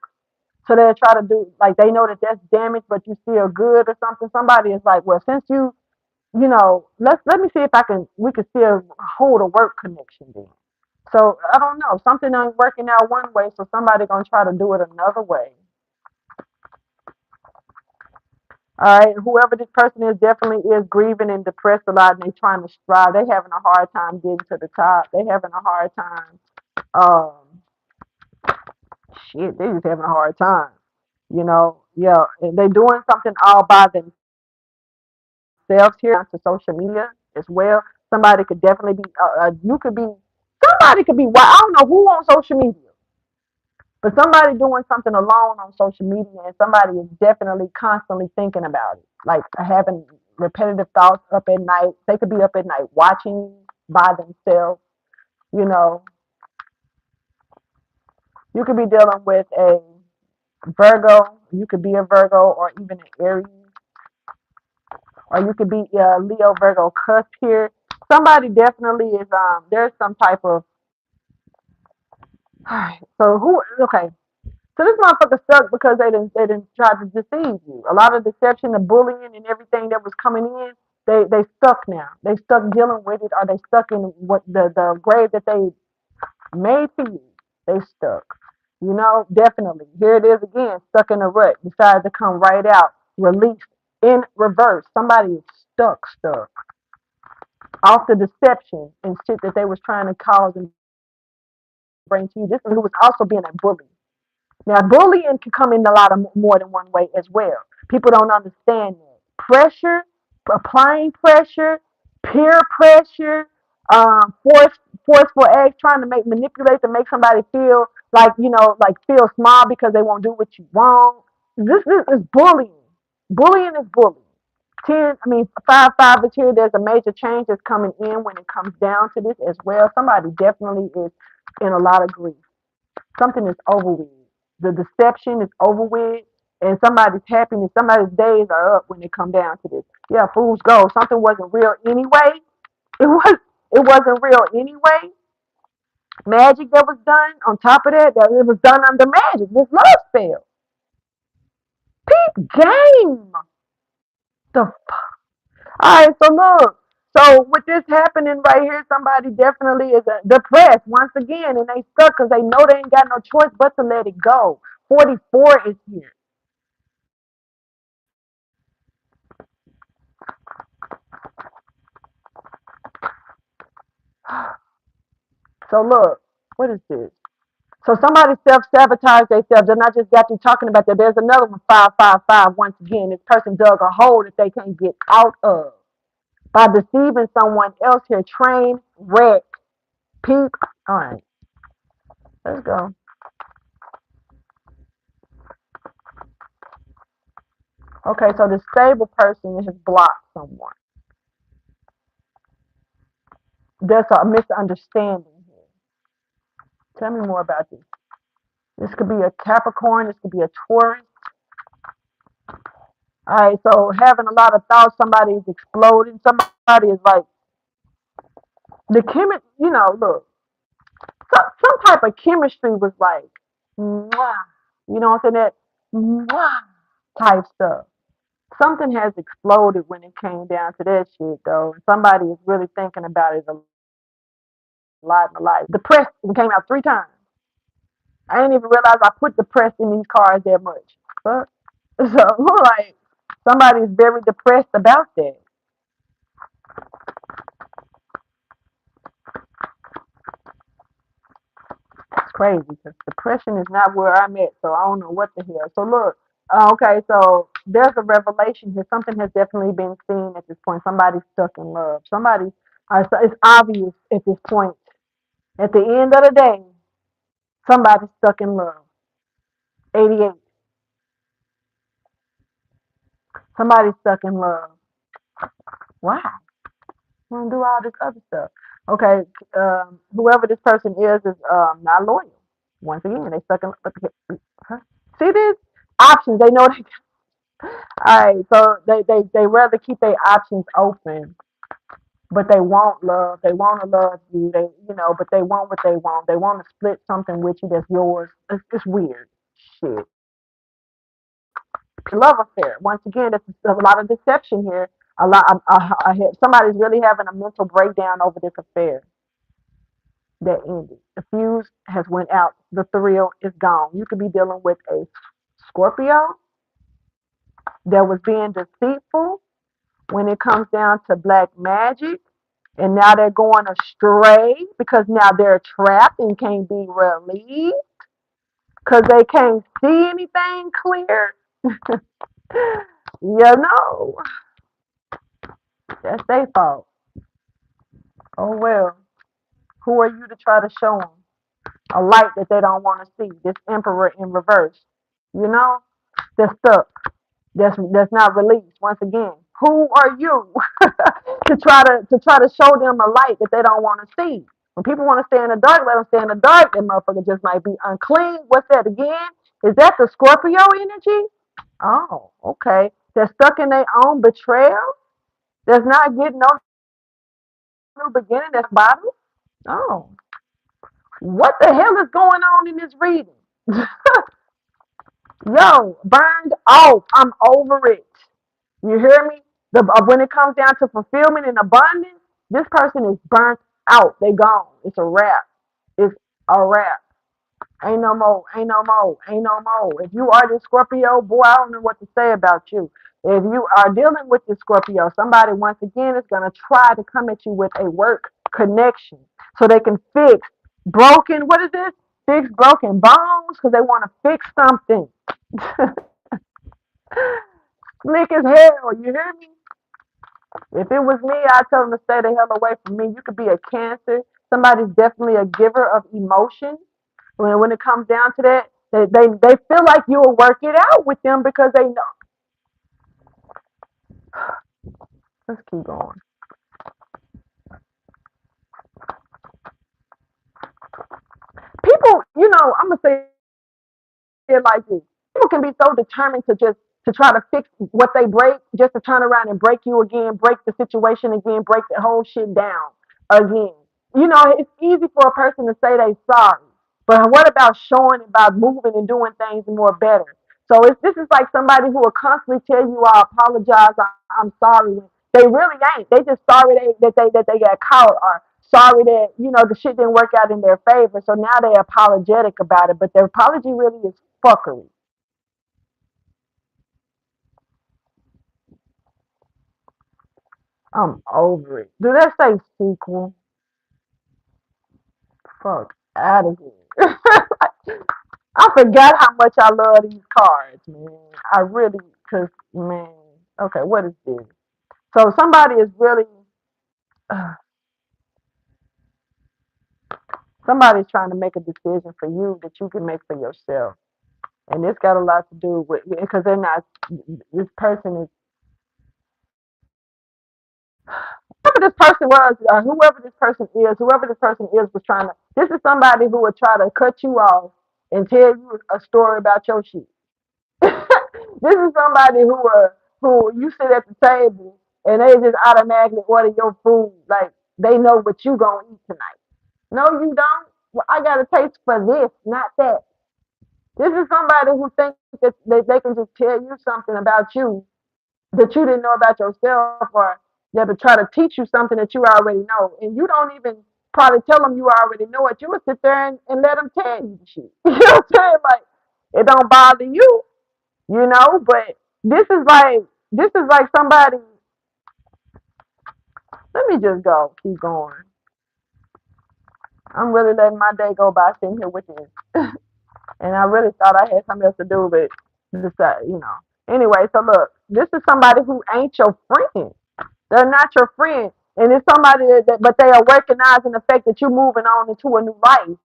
So they'll try to do like they know that that's damaged, but you still good or something. Somebody is like, well, since let me see if we can still hold a work connection then. So I don't know. Something ain't working out one way, so somebody gonna try to do it another way. All right. Whoever this person is definitely is grieving and depressed a lot, and they trying to strive. They having a hard time getting to the top. They having a hard time. Um, shit, they just having a hard time. Yeah, and they doing something all by themselves here. To social media as well. Somebody could definitely be. You could be. Somebody could be. I don't know who on social media. But somebody doing something alone on social media and somebody is definitely constantly thinking about it. Like having repetitive thoughts up at night. They could be up at night watching by themselves. You know, you could be dealing with a Virgo. You could be a Virgo or even an Aries, or you could be a Leo Virgo cusp here. Somebody definitely is. There's some type of. So who? Okay, so this motherfucker stuck because they didn't try to deceive you. A lot of deception, the bullying, and everything that was coming in, they stuck now. They stuck dealing with it, or they stuck in what the grave that they made for you. They stuck. Definitely. Here it is again, stuck in a rut. Decided to come right out, released in reverse. Somebody is stuck off the deception and shit that they was trying to cause and bring to you. This is who was also being a bully. Now, bullying can come in a lot of more than one way as well. People don't understand that. Pressure, applying pressure, peer pressure, forceful acts, trying to manipulate to make somebody feel like feel small because they won't do what you want. This is bullying. Bullying is bullying. 5, 5 is here. There's a major change that's coming in when it comes down to this as well. Somebody definitely is in a lot of grief. Something is over with. The deception is over with, and somebody's happiness, somebody's days are up when it come down to this. Yeah, fools go. Something wasn't real anyway. It was. It wasn't real anyway. Magic that was done. On top of that, that it was done under magic. This love spell. Peep game. The All right, so look. So with this happening right here, somebody definitely is depressed once again, and they stuck because they know they ain't got no choice but to let it go. 44 is here. So look, what is this? So somebody self-sabotage themselves. And I just got you talking about that. There's another one, 555. Once again, this person dug a hole that they can't get out of by deceiving someone else here. Train wreck. Peep. All right, let's go. Okay, so the stable person has blocked someone. There's a misunderstanding here. Tell me more about this. This could be a Capricorn. This could be a Taurus. All right, so having a lot of thoughts, somebody is exploding. Somebody is like the chemistry. Look, some type of chemistry was like, mwah, what I'm saying? That mwah type stuff. Something has exploded when it came down to that shit, though. Somebody is really thinking about it a lot in a lot. The press came out 3 times. I didn't even realize I put the press in these cards that much. But so like somebody's very depressed about that. It's crazy because depression is not where I'm at, so I don't know what the hell. So look, okay, so there's a revelation here. Something has definitely been seen at this point. Somebody's stuck in love. So it's obvious at this point. At the end of the day, somebody's stuck in love. 88. Somebody's stuck in love. Why? Want to do all this other stuff? Okay, whoever this person is not loyal. Once again, they stuck in. Huh? See these options? They know they. All right, so they rather keep their options open, but they want love. They want to love you. But they want what they want. They want to split something with you that's yours. It's weird. Shit. Love affair. Once again, there's a lot of deception here. A lot. Somebody's really having a mental breakdown over this affair that ended. The fuse has went out. The thrill is gone. You could be dealing with a Scorpio that was being deceitful when it comes down to black magic. And now they're going astray because now they're trapped and can't be released because they can't see anything clear. Know, that's their fault. Oh well. Who are you to try to show them a light that they don't want to see? This emperor in reverse. You know, they're stuck. That's not released. Once again, who are you to try to show them a light that they don't want to see? When people want to stay in the dark, let them stay in the dark. That motherfucker just might be unclean. What's that again? Is that the Scorpio energy? Oh, okay. They're stuck in their own betrayal. There's not getting no new beginning. That's bottom. Oh, what the hell is going on in this reading? Yo, burned off. I'm over it. You hear me? When it comes down to fulfillment and abundance, this person is burnt out. They gone. It's a wrap. It's a wrap. Ain't no more. Ain't no more. Ain't no more. If you are this Scorpio, boy, I don't know what to say about you. If you are dealing with this Scorpio, somebody once again is gonna try to come at you with a work connection so they can fix broken. What is this? Fix broken bones because they want to fix something. Slick as hell. You hear me? If it was me, I'd tell them to stay the hell away from me. You could be a Cancer. Somebody's definitely a giver of emotion. When it comes down to that, they feel like you'll work it out with them because they know. Let's keep going. People, I'm gonna say it like this. People can be so determined to try to fix what they break, just to turn around and break you again, break the situation again, break the whole shit down again. It's easy for a person to say they sorry, but what about showing, about moving and doing things more better? So this is like somebody who will constantly tell you, "I apologize, I'm sorry." They really ain't. They just sorry that they got caught, or sorry that the shit didn't work out in their favor. So now they're apologetic about it, but their apology really is fuckery. I'm over it. Do that say sequel? Fuck out of here. I forgot how much I love these cards, man. I really, cause man. Okay, what is this? So somebody is really, somebody's trying to make a decision for you that you can make for yourself, and this got a lot to do with, because they're not. This person is, whoever this person was, whoever this person is, was trying to. This is somebody who would try to cut you off and tell you a story about your shit. This is somebody who you sit at the table and they just automatically order your food, like they know what you gonna eat tonight. No, you don't. Well, I got a taste for this, not that. This is somebody who thinks that they can just tell you something about you that you didn't know about yourself, or they to try to teach you something that you already know, and you don't even probably tell them you already know it. You would sit there and let them tell you the shit. You know what I'm saying? Like, it don't bother you, But this is like this is like somebody. Let me just go, keep going. I'm really letting my day go by sitting here with this, and I really thought I had something else to do, but decide. Anyway, so look, this is somebody who ain't your friend. They're not your friend. And it's somebody but they are recognizing the fact that you're moving on into a new life.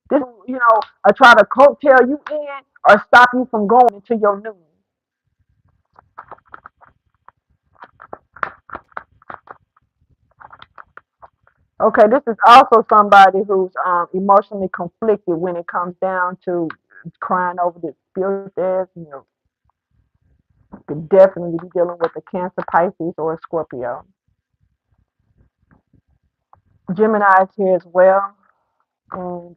This, try to coattail you in or stop you from going into your new. Okay, this is also somebody who's emotionally conflicted when it comes down to crying over this spilled death. Could definitely be dealing with a Cancer, Pisces, or a Scorpio. Gemini is here as well. And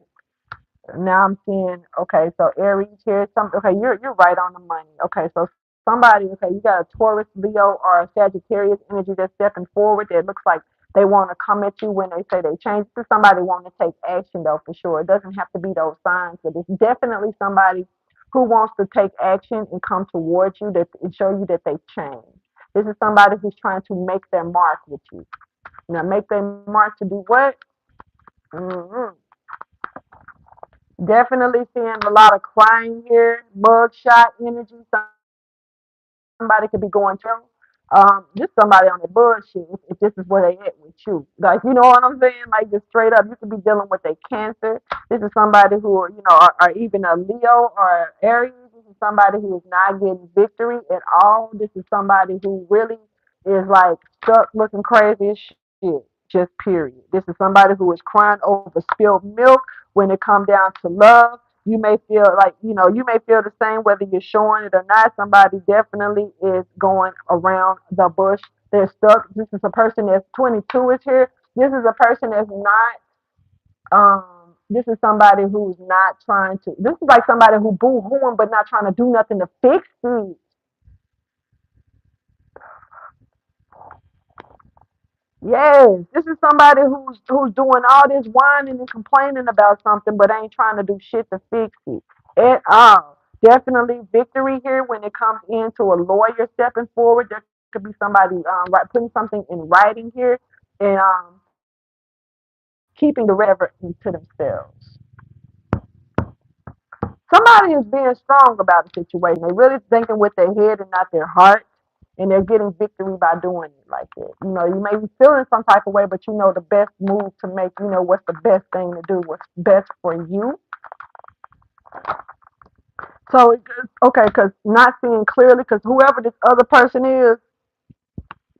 now I'm seeing, okay, so Aries here, okay, you're right on the money. Okay, so somebody, okay, you got a Taurus, Leo, or a Sagittarius energy that's stepping forward that looks like they want to come at you when they say they change. This is somebody wanting to take action though, for sure. It doesn't have to be those signs, but it's definitely somebody who wants to take action and come towards you that and show you that they've changed. This is somebody who's trying to make their mark with you. Now, make their mark to do what? Mm-hmm. Definitely seeing a lot of crying here, mugshot energy. Somebody could be going through. Just somebody on the bullshit if this is where they at with you. Like, you know what I'm saying? Like, just straight up, you could be dealing with a Cancer. This is somebody who, are even a Leo or Aries. This is somebody who is not getting victory at all. This is somebody who really is like stuck looking crazy as shit. Just period. This is somebody who is crying over spilled milk when it comes down to love. You may feel like, you may feel the same whether you're showing it or not. Somebody definitely is going around the bush. They're stuck. This is a person that's 22 is here. This is a person that's not, this is somebody who's not trying to, this is like somebody who boo hooing but not trying to do nothing to fix it. Yes, this is somebody who's doing all this whining and complaining about something, but ain't trying to do shit to fix it at all. Definitely victory here when it comes into a lawyer stepping forward. There could be somebody putting something in writing here and keeping the rest to themselves. Somebody is being strong about the situation. They're really thinking with their head and not their heart, and they're getting victory by doing it like that. You may be feeling some type of way, but you know the best move to make. You know what's the best thing to do, what's best for you. So, okay, because not seeing clearly, because whoever this other person is,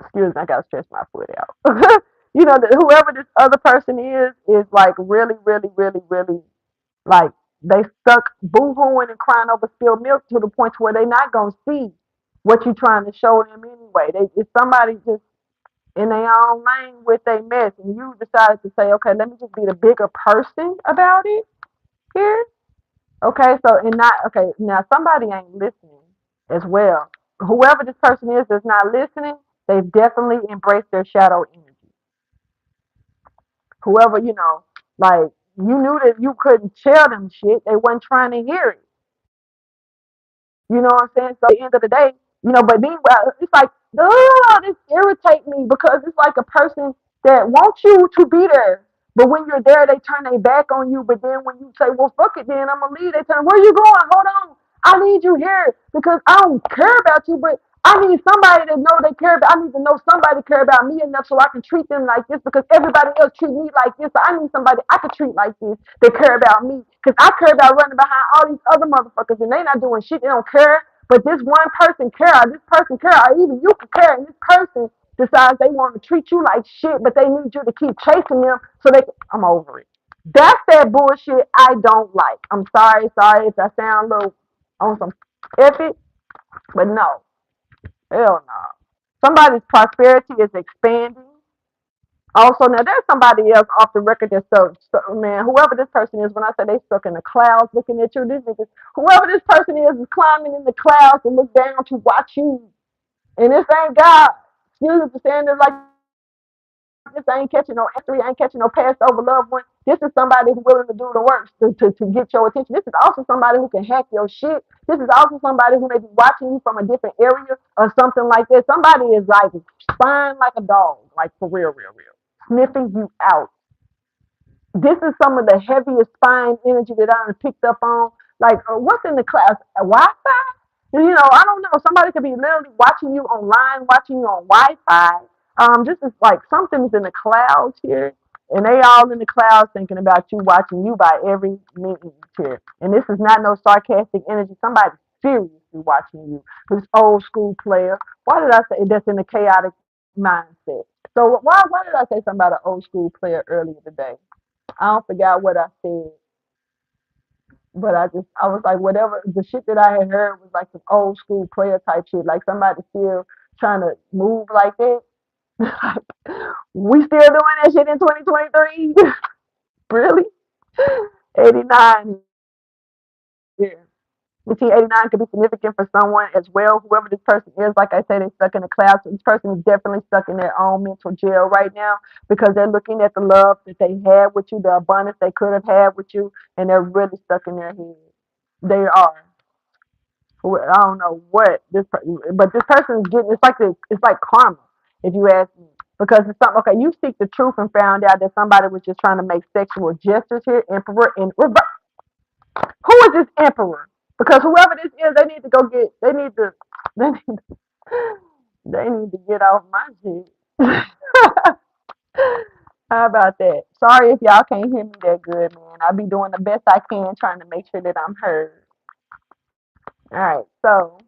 Excuse me, I gotta stretch my foot out. Whoever this other person is like really, really, really, really like they stuck boo-hooing and crying over spilled milk to the point where they not gonna see what you're trying to show them anyway. If somebody just in their own lane with their mess and you decided to say, okay, let me just be the bigger person about it here. Okay, so and not okay, now somebody ain't listening as well. Whoever this person is that's not listening, they've definitely embraced their shadow energy. Whoever, like you knew that you couldn't tell them shit, they wasn't trying to hear it. You know what I'm saying? So at the end of the day, but meanwhile, it's like, this irritate me because it's like a person that wants you to be there. But when you're there, they turn their back on you. But then when you say, well, fuck it, then I'm going to leave, they turn, where you going? Hold on. I need you here because I don't care about you, but I need somebody to know they care about. I need to know somebody care about me enough so I can treat them like this because everybody else treat me like this. So I need somebody I can treat like this that care about me because I care about running behind all these other motherfuckers and they not doing shit. They don't care. But this one person care, or this person care, or even you can care, and this person decides they want to treat you like shit, but they need you to keep chasing them so they can, I'm over it. That's that bullshit I don't like. I'm sorry if I sound a little on some epic, but no. Hell no. Somebody's prosperity is expanding. Also, now there's somebody else off the record that's man, whoever this person is, when I say they stuck in the clouds looking at you, this nigga, whoever this person is climbing in the clouds and look down to watch you. And this ain't God. Excuse me for saying this like this. I ain't catching no history, I ain't catching no past over loved one. This is somebody who's willing to do the work to get your attention. This is also somebody who can hack your shit. This is also somebody who may be watching you from a different area or something like that. Somebody is like spying like a dog, like for real, real, real, sniffing you out. This is some of the heaviest spine energy that I have picked up on. Like, what's in the class? Wi-Fi? I don't know. Somebody could be literally watching you online, watching you on Wi-Fi. This is like something's in the clouds here, and they all in the clouds thinking about you, watching you by every means here. And this is not no sarcastic energy. Somebody's seriously watching you. This old school player. Why did I say that's in the chaotic mindset? So why did I say something about an old school player earlier today? I don't forget what I said, but I was like whatever the shit that I had heard was like some old school player type shit, like somebody still trying to move like that. We still doing that shit in 2023? Really? 89 here. Between 89 could be significant for someone as well. Whoever this person is, like I said, they're stuck in a cloud. So this person is definitely stuck in their own mental jail right now because they're looking at the love that they had with you, the abundance they could have had with you, and they're really stuck in their head. They are. I don't know what but this person is getting. It's like karma, if you ask me, because it's something. Okay, you seek the truth and found out that somebody was just trying to make sexual gestures here, emperor, and who is this emperor? Because whoever this is, they need to go get. They need. To, they need to get off my shit. How about that? Sorry if y'all can't hear me that good, man. I'll be doing the best I can, trying to make sure that I'm heard. All right, so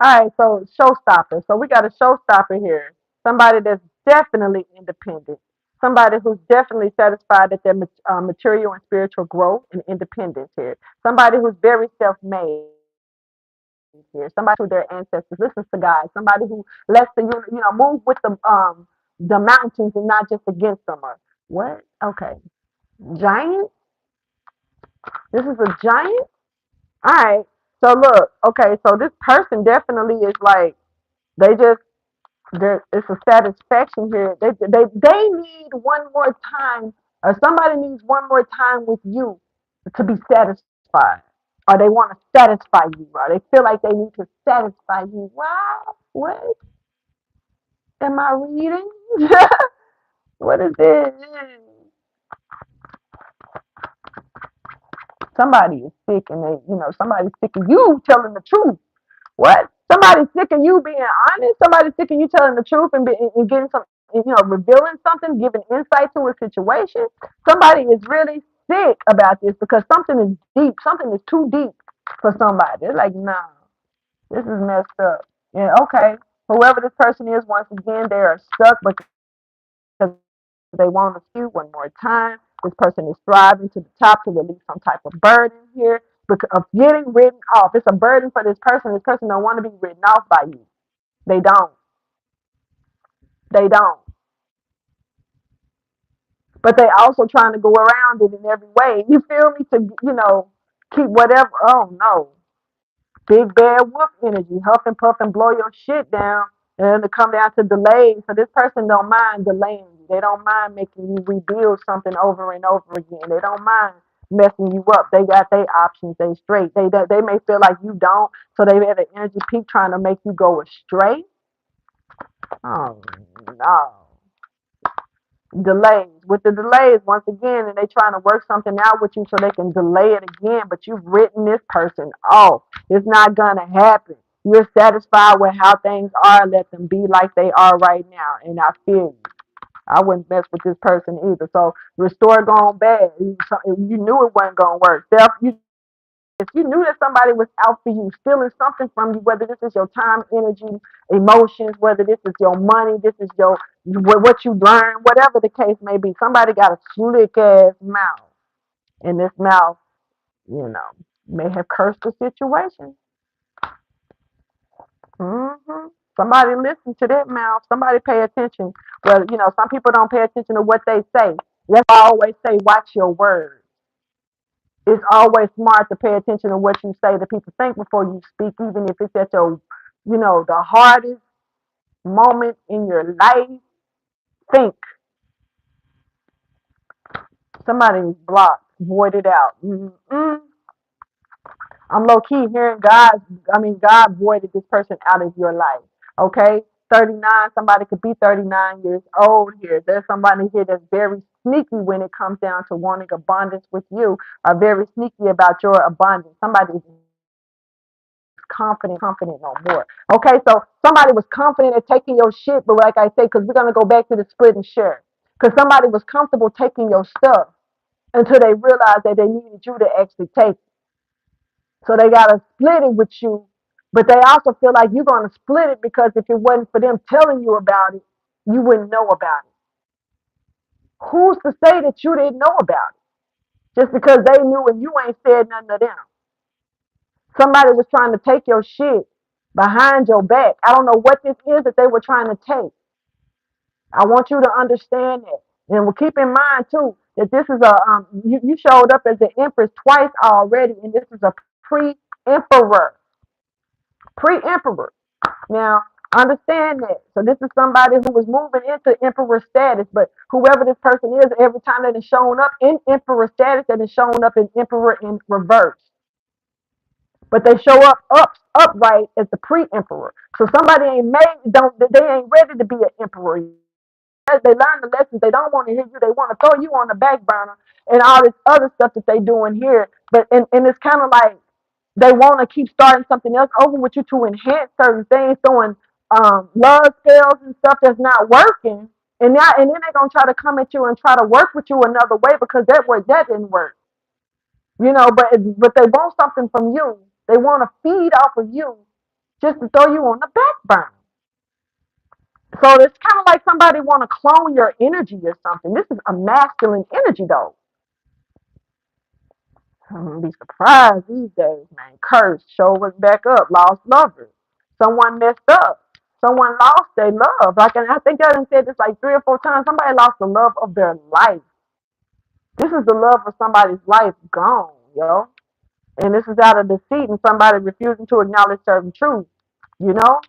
all right, so showstopper. So we got a showstopper here. Somebody that's definitely independent. Somebody who's definitely satisfied that their material and spiritual growth and independence here. Somebody who's very self-made here. Somebody who their ancestors listens to God. Somebody who lets move with the mountains and not just against them. Or what? Okay, giant. This is a giant. All right. So look. Okay. So this person definitely is like they just there it's a satisfaction here. They need one more time, or somebody needs one more time with you to be satisfied, or they want to satisfy you, or they feel like they need to satisfy you. Wow, what am I reading? What is this? Somebody is sick, and somebody's sick of you telling the truth. What? Somebody's sick of you being honest. Somebody's sick of you telling the truth and getting some, revealing something, giving insight to a situation. Somebody is really sick about this because something is deep. Something is too deep for somebody. They're like, nah. This is messed up. And okay, whoever this person is, once again, they are stuck because they want to you one more time. This person is striving to the top to release some type of burden here because of getting written off. It's a burden for this person. This person don't want to be written off by you. They don't. They don't. But they also trying to go around it in every way. You feel me? To keep whatever. Oh no, big bad wolf energy, huff and puff and blow your shit down, and then to come down to delays. So this person don't mind delaying you. They don't mind making you rebuild something over and over again. They don't mind messing you up. They got their options. They straight. They may feel like you don't, so they have an energy peak trying to make you go astray. Oh no. Delays. With the delays, once again, and they trying to work something out with you so they can delay it again, but you've written this person off. It's not gonna happen. You're satisfied with how things are. Let them be like they are right now. And I feel you. I wouldn't mess with this person either. So restore gone bad. You knew it wasn't gonna work. Self, if you knew that somebody was out for you, stealing something from you, whether this is your time, energy, emotions, whether this is your money, this is your what you learn, whatever the case may be, somebody got a slick ass mouth, and this mouth, you know, may have cursed the situation. Somebody listen to that mouth. Somebody pay attention. Well, some people don't pay attention to what they say. That's why I always say, watch your words. It's always smart to pay attention to what you say to people. Think before you speak, even if it's at your, the hardest moment in your life. Think. Somebody's blocked, voided out. I'm low key hearing God voided this person out of your life. Okay? 39, somebody could be 39 years old here. There's somebody here that's very sneaky when it comes down to wanting abundance with you, are very sneaky about your abundance. Somebody's confident no more. Okay, so somebody was confident at taking your shit, but like I say, because we're gonna go back to the split and share. Because somebody was comfortable taking your stuff until they realized that they needed you to actually take it. So they gotta split it with you, but they also feel like you're gonna split it because if it wasn't for them telling you about it, you wouldn't know about it. Who's to say that you didn't know about it? Just because they knew and you ain't said nothing to them. Somebody was trying to take your shit behind your back. I don't know what this is that they were trying to take. I want you to understand that. And we'll keep in mind too that this is you showed up as an empress twice already, and this is a pre-emperor. Pre-emperor. Now, understand that. So this is somebody who was moving into emperor status, but whoever this person is, every time that is shown up in emperor status, that is shown up in emperor in reverse. But they show up upright as the pre-emperor. So somebody ain't made don't they ain't ready to be an emperor. They learn the lessons. They don't want to hear you. They want to throw you on the back burner and all this other stuff that they doing here. But and it's kind of like they want to keep starting something else over with you to enhance certain things, throwing love spells and stuff that's not working. And then they're gonna try to come at you and try to work with you another way because that didn't work. But they want something from you. They want to feed off of you just to throw you on the back burner. So it's kind of like somebody want to clone your energy or something. This is a masculine energy, though. I'm gonna be surprised these days, man. Cursed, show us back up, lost lovers. Someone messed up. Someone lost their love. Like, and I think I done said this like 3 or 4 times. Somebody lost the love of their life. This is the love of somebody's life gone, yo. And this is out of deceit and somebody refusing to acknowledge certain truth. You know,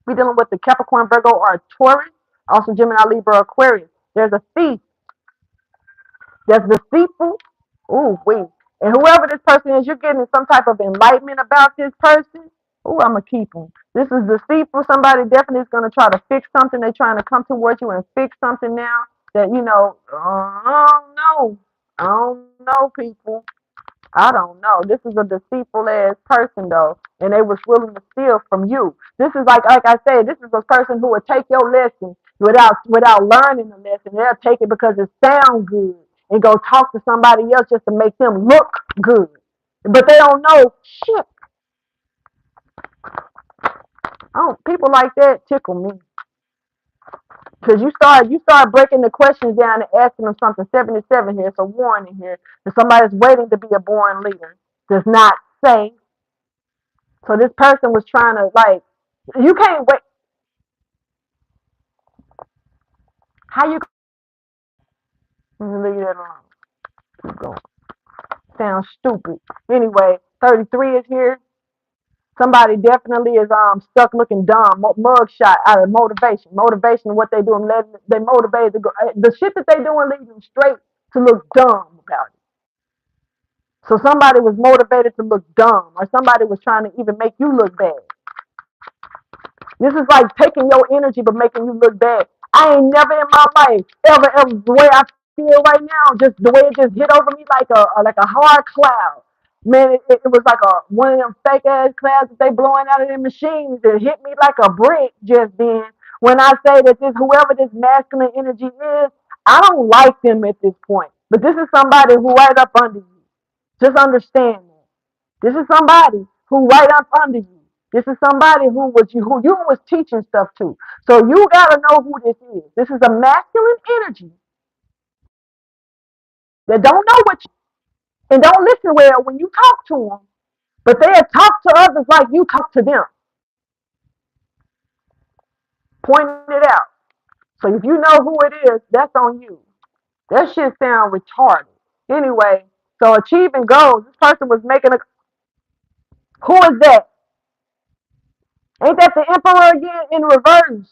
we dealing with the Capricorn, Virgo, or Taurus, also Gemini, Libra, Aquarius. There's a thief. There's deceitful. Ooh, wait. And whoever this person is, you're getting some type of enlightenment about this person. Ooh, I'm gonna keep them. This is deceitful. Somebody definitely is gonna try to fix something. They're trying to come towards you and fix something now that I don't know. I don't know, people. I don't know. This is a deceitful ass person though, and they was willing to steal from you. This is like I said, this is a person who would take your lesson without learning the lesson. They'll take it because it sounds good, and go talk to somebody else just to make them look good. But they don't know shit. People like that tickle me. Because you start breaking the questions down and asking them something. 77 here, it's a warning here. That somebody's waiting to be a born leader. Does not say. So this person was trying to you can't wait. How you leave that alone? Keep going. Sounds stupid. Anyway, 33 is here. Somebody definitely is stuck looking dumb. Mug shot out of motivation. Motivation, what they doing, they motivated to go. The shit that they doing leads them straight to look dumb about it. So somebody was motivated to look dumb, or somebody was trying to even make you look bad. This is like taking your energy but making you look bad. I ain't never in my life ever the way I feel right now, just the way it just hit over me like a hard cloud. Man, it was like one of them fake ass clouds that they blowing out of their machines. It hit me like a brick just then. When I say that whoever this masculine energy is, I don't like them at this point. But this is somebody who right up under you. Just understand that. This is somebody who right up under you. This is somebody who you was teaching stuff to. So you gotta know who this is. This is a masculine energy that don't know what you and don't listen well when you talk to them, but they'll talk to others like you talk to them. Pointing it out. So if you know who it is, that's on you. That shit sound retarded. Anyway, so achieving goals. This person was making a. Who is that? Ain't that the emperor again in reverse?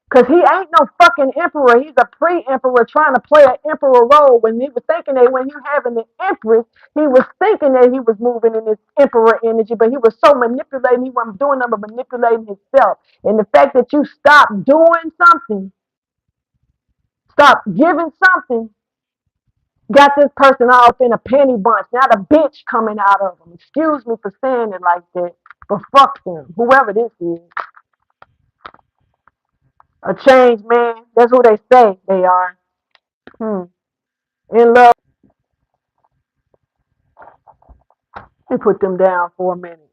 Cause he ain't no fucking emperor. He's a pre-emperor trying to play an emperor role. When he was thinking that when you having the empress, he was thinking that he was moving in this emperor energy, but he was so manipulating. He wasn't doing nothing but manipulating himself. And the fact that you stop doing something, stop giving something, got this person all up in a penny bunch. Now the bitch coming out of them. Excuse me for saying it like that, but fuck them, whoever this is. A changed man. That's who they say they are. In love. Let me put them down for a minute.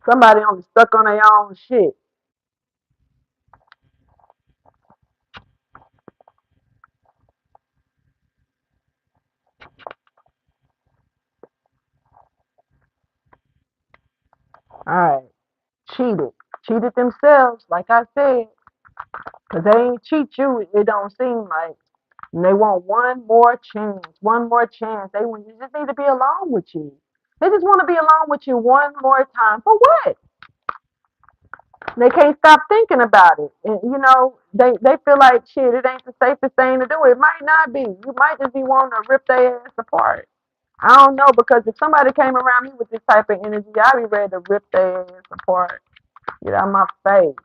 Somebody only stuck on their own shit. Alright. Cheated. Cheated themselves, like I said. Because they ain't cheat you, it don't seem like. And they want one more chance. One more chance. They want you just need to be alone with you. They just want to be alone with you one more time. For what? They can't stop thinking about it. And they feel like shit, it ain't the safest thing to do. It might not be. You might just be wanting to rip their ass apart. I don't know, because if somebody came around me with this type of energy, I'd be ready to rip their ass apart. Get out of my face.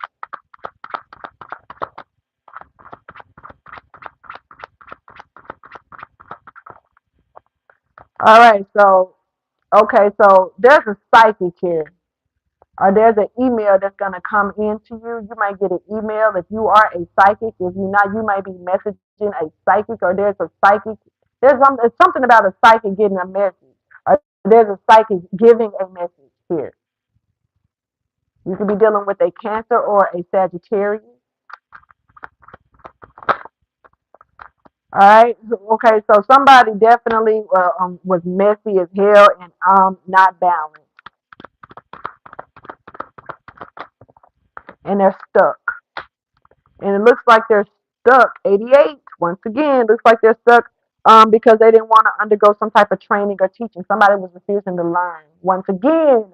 All right, so there's a psychic here. Or there's an email that's gonna come into you. You might get an email if you are a psychic. If you're not, you might be messaging a psychic, or there's a psychic. It's something about a psychic getting a message, or there's a psychic giving a message here. You could be dealing with a Cancer or a Sagittarius. All right. Okay. So somebody definitely was messy as hell and not balanced, and they're stuck. And it looks like they're stuck. 88. Once again, looks like they're stuck because they didn't want to undergo some type of training or teaching. Somebody was refusing to learn. Once again,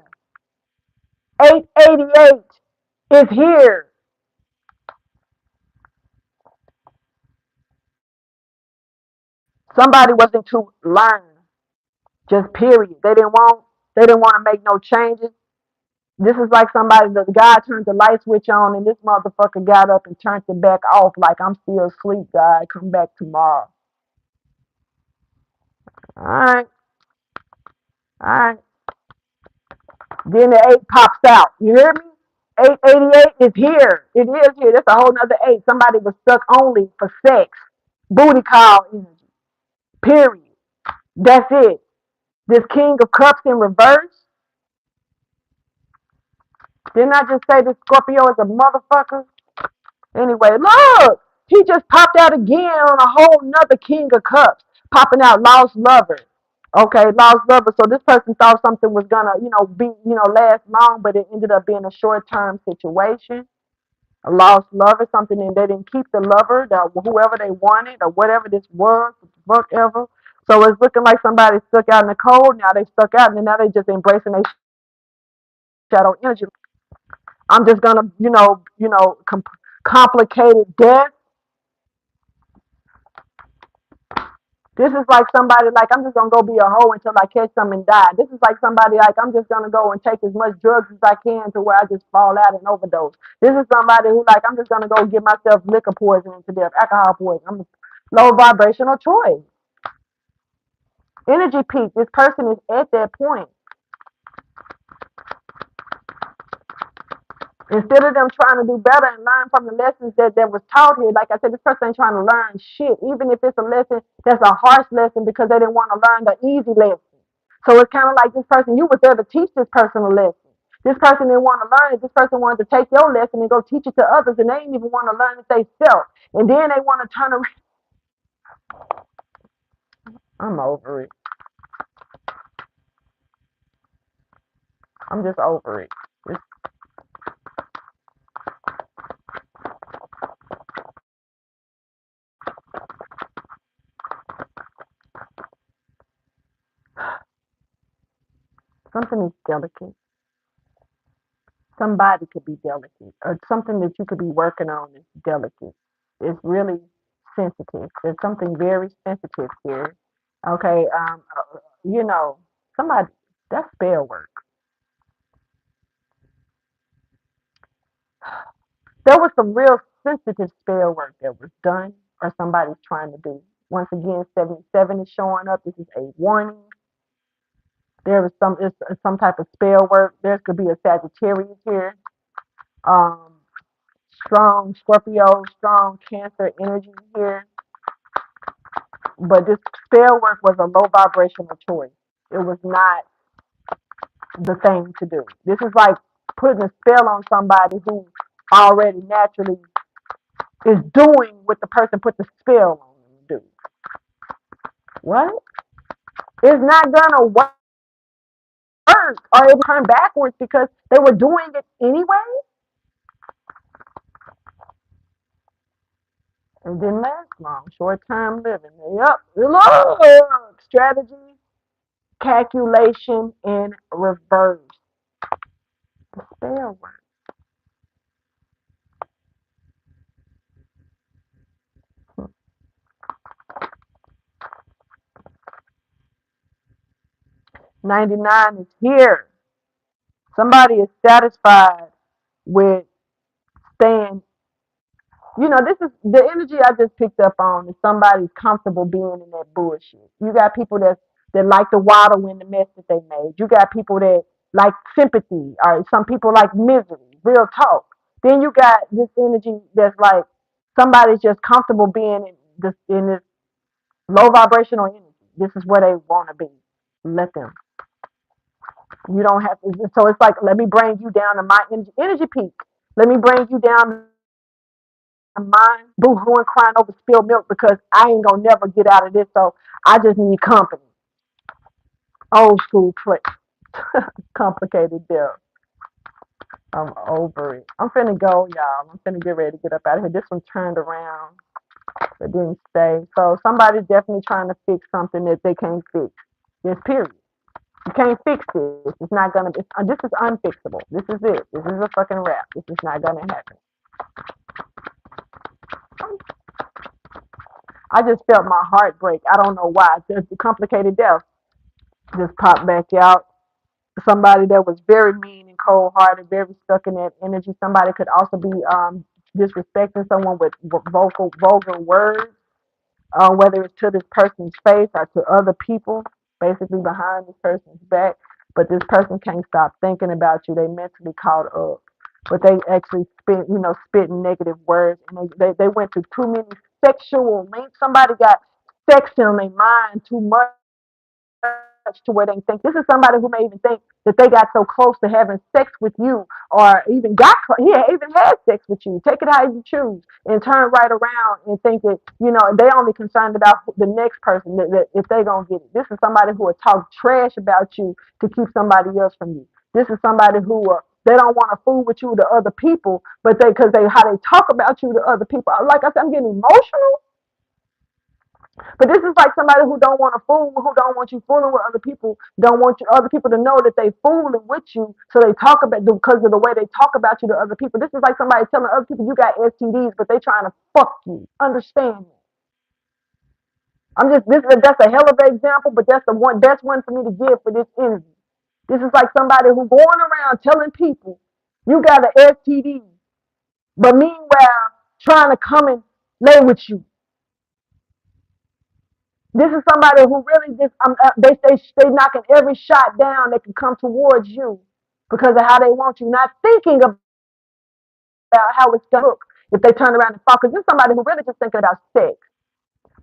888 is here. Somebody wasn't to learn. Just period. They didn't want to make no changes. This is like the guy turned the light switch on and this motherfucker got up and turned it back off like, I'm still asleep, guy. Come back tomorrow. All right. All right. Then the 8 pops out. You hear me? 888 is here. It is here. That's a whole nother 8. Somebody was stuck only for sex. Booty call energy. Period. That's it. This King of Cups in reverse. Didn't I just say this Scorpio is a motherfucker? Anyway, look, he just popped out again on a whole nother King of Cups, popping out lost lover. Okay, lost lover. So this person thought something was gonna, be, last long, but it ended up being a short-term situation. A lost lover, something, and they didn't keep the lover, whoever they wanted, or whatever this was, whatever. So it's looking like somebody stuck out in the cold. Now they stuck out, and now they just embracing their shadow energy. I'm just gonna, complicated death. This is like somebody like I'm just gonna go be a hoe until I catch some and die. This is like somebody like I'm just gonna go and take as much drugs as I can to where I just fall out and overdose. This is somebody who like I'm just gonna go give myself liquor poisoning to death, alcohol poisoning. I'm a low vibrational choice. Energy peak. This person is at that point. Instead of them trying to do better and learn from the lessons that was taught here, like I said, this person ain't trying to learn shit. Even if it's a lesson that's a harsh lesson because they didn't want to learn the easy lesson. So it's kind of like this person, you were there to teach this person a lesson. This person didn't want to learn it. This person wanted to take your lesson and go teach it to others, and they didn't even want to learn it themselves. And then they want to turn around. I'm over it. I'm just over it. It's something is delicate. Somebody could be delicate, or something that you could be working on is delicate. It's really sensitive. There's something very sensitive here. Okay, you know, somebody that's spell work. There was some real sensitive spell work that was done, or somebody's trying to do. Once again, 77 is showing up. This is a warning. There was some type of spell work. There could be a Sagittarius here. Um, strong Scorpio, strong Cancer energy here. But this spell work was a low vibrational choice. It was not the thing to do. This is like putting a spell on somebody who already naturally is doing what the person put the spell on them to do. What? It's not gonna work or it will turn backwards because they were doing it anyway. It didn't last long. Short term living. Yep. Look. Strategy, calculation in reverse. The spell work. 99 is here. Somebody is satisfied with staying. This is the energy I just picked up on is somebody's comfortable being in that bullshit. You got people that like to waddle in the mess that they made. You got people that like sympathy, or some people like misery, real talk. Then you got this energy that's like somebody's just comfortable being in this low vibrational energy. This is where they want to be. Let them. You don't have to. So it's like, let me bring you down to my energy peak. Let me bring you down to mine, boo hooing, crying over spilled milk because I ain't gonna never get out of this. So I just need company. Old school play. Complicated deal. I'm over it. I'm finna go, y'all. I'm finna get ready to get up out of here. This one turned around, but didn't stay. So somebody's definitely trying to fix something that they can't fix. This period. You can't fix this. It's not gonna. This is unfixable. This is it. This is a fucking wrap. This is not gonna happen. I just felt my heart break. I don't know why. Just the complicated death just popped back out. Somebody that was very mean and cold hearted, very stuck in that energy. Somebody could also be disrespecting someone with vulgar words, whether it's to this person's face or to other people, basically behind this person's back. But this person can't stop thinking about you. They mentally caught up. But they actually spitting negative words, and they went through too many. sexual link. Somebody got sex in their mind too much to where they think this is somebody who may even think that they got so close to having sex with you, or even even had sex with you. Take it how you choose, and turn right around and think that they only concerned about the next person, that if they gonna get it. This is somebody who will talk trash about you to keep somebody else from you. This is somebody who they don't want to fool with you to other people, but because they how they talk about you to other people. Like I said, I'm getting emotional. But this is like somebody who don't want to fool, who don't want you fooling with other people, don't want other people to know that they fooling with you. So they talk about because of the way they talk about you to other people. This is like somebody telling other people you got STDs, but they trying to fuck you. Understand me? That's a hell of an example, but that's the one best one for me to give for this energy. This is like somebody who going around telling people you got an STD, but meanwhile trying to come and lay with you. This is somebody who really just they knocking every shot down that can come towards you because of how they want you, not thinking about how it's gonna look if they turn around and fall. Because this is somebody who really just thinking about sex.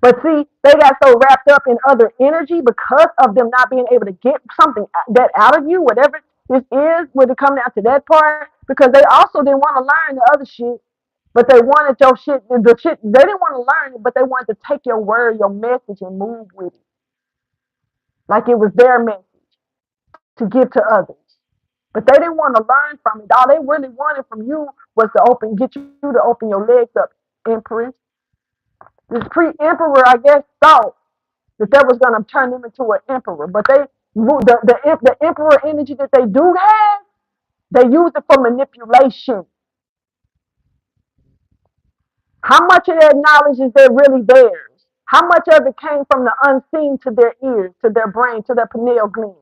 But see, they got so wrapped up in other energy because of them not being able to get something that out of you, whatever this is, when it come down to that part, because they also didn't want to learn the other shit, but they wanted your shit, the shit, they didn't want to learn it, but they wanted to take your word, your message, and move with it. Like it was their message to give to others. But they didn't want to learn from it. All they really wanted from you was to get you to open your legs up, Empress. This pre-emperor, I guess, thought that was going to turn them into an emperor. But the emperor energy that they do have, they use it for manipulation. How much of that knowledge is there really theirs? How much of it came from the unseen to their ears, to their brain, to their pineal gland?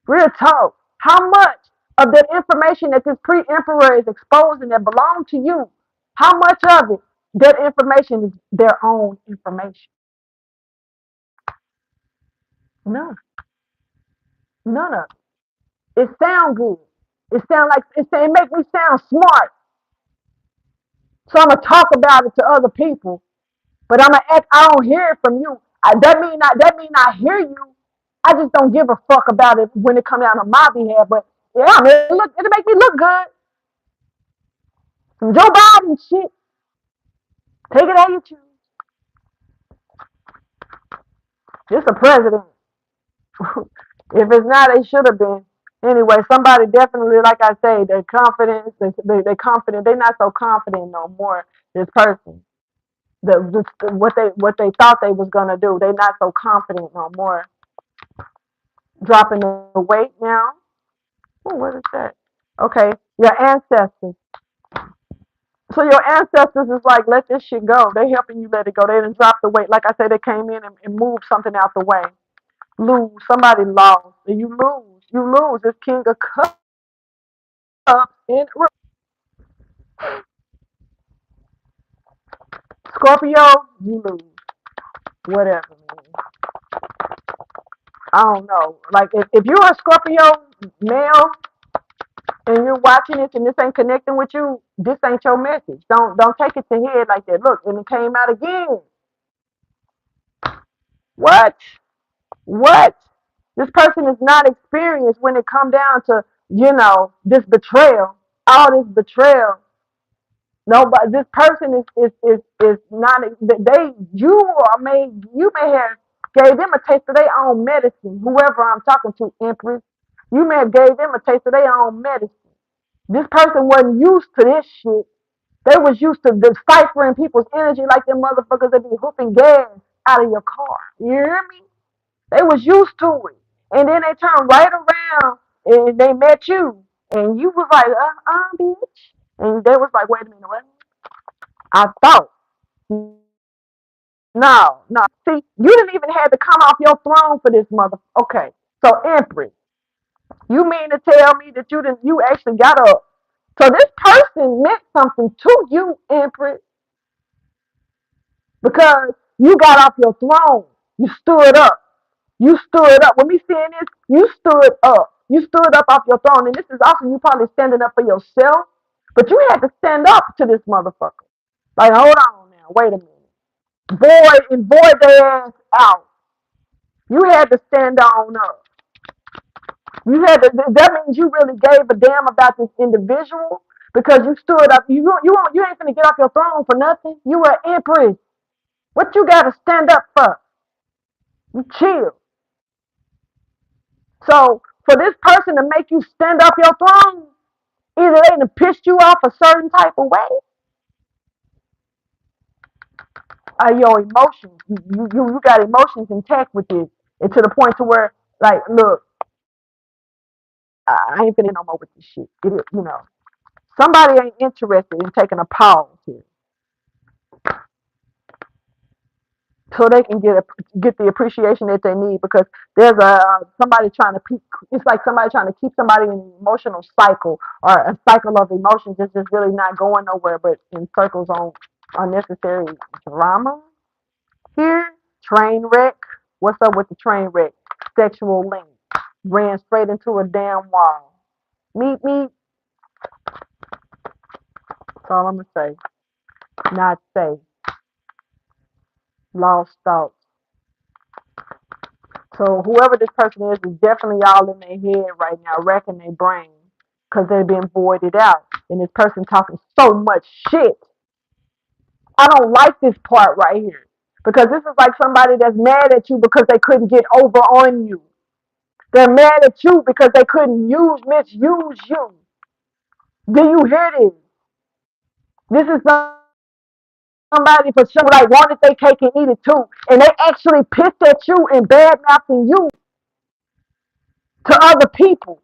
Real talk. How much of that information that this pre-emperor is exposing that belong to you, how much of it, that information is their own information? None. None of it. It sound good. It make me sound smart. So I'm gonna talk about it to other people, but I'm gonna act. I don't hear it from you. That mean I hear you. I just don't give a fuck about it when it come down on my behalf. But yeah, I mean, it'll make me look good. Some Joe Biden shit. Take it how you choose. Just a president. If it's not, it should have been. Anyway, somebody definitely, like I say, they're confident. They're confident. They're not so confident no more. This person, what they thought they was gonna do, they're not so confident no more. Dropping the weight now. Oh, what is that? Okay, your ancestors. So your ancestors is like, let this shit go. They helping you let it go. They didn't drop the weight. Like I said, they came in and moved something out the way. Lose. Somebody lost. And you lose. You lose. It's King of Cups in Scorpio, you lose. Whatever, man. I don't know. Like if you're a Scorpio male and you're watching this and this ain't connecting with you, this ain't your message. Don't take it to head like that. Look, and it came out again. What? What? This person is not experienced when it come down to, this betrayal, all this betrayal. No, but this person is not you may have gave them a taste of their own medicine. Whoever I'm talking to, Empress, you may have gave them a taste of their own medicine. This person wasn't used to this shit. They was used to deciphering people's energy like them motherfuckers that be hoofing gas out of your car. You hear me? They was used to it. And then they turned right around and they met you. And you was like, bitch. And they was like, wait a minute, what? I thought. No, no. See, you didn't even have to come off your throne for this mother. Okay. So Empress, you mean to tell me that you actually got up. So this person meant something to you, Empress, because you got off your throne. You stood up. You stood up. When we seeing this, you stood up. You stood up off your throne. And this is also you probably standing up for yourself. But you had to stand up to this motherfucker. Like, hold on now. Wait a minute. void their ass out. You had to stand on up. You had to. That means you really gave a damn about this individual because you stood up. You ain't gonna get off your throne for nothing. You were empress. What you gotta stand up for? You chill. So for this person to make you stand up your throne, either they done pissed you off a certain type of way, or your emotions. You got emotions intact with this, and to the point to where, like, look, I ain't finna no more with this shit. Somebody ain't interested in taking a pause here, so they can get the appreciation that they need because there's somebody trying to it's like somebody trying to keep somebody in an emotional cycle or a cycle of emotions that's just really not going nowhere but in circles on unnecessary drama here. Train wreck. What's up with the train wreck? Sexual link. Ran straight into a damn wall. Meet me. That's all I'm gonna say. Not safe. Lost thoughts. So whoever this person is definitely all in their head right now, wrecking their brain because they've been voided out. And this person talking so much shit. I don't like this part right here because this is like somebody that's mad at you because they couldn't get over on you. They're mad at you because they couldn't misuse you. Do you hear this? This is somebody for sure like wanted their cake and eat it too. And they actually pissed at you and bad mouthing you to other people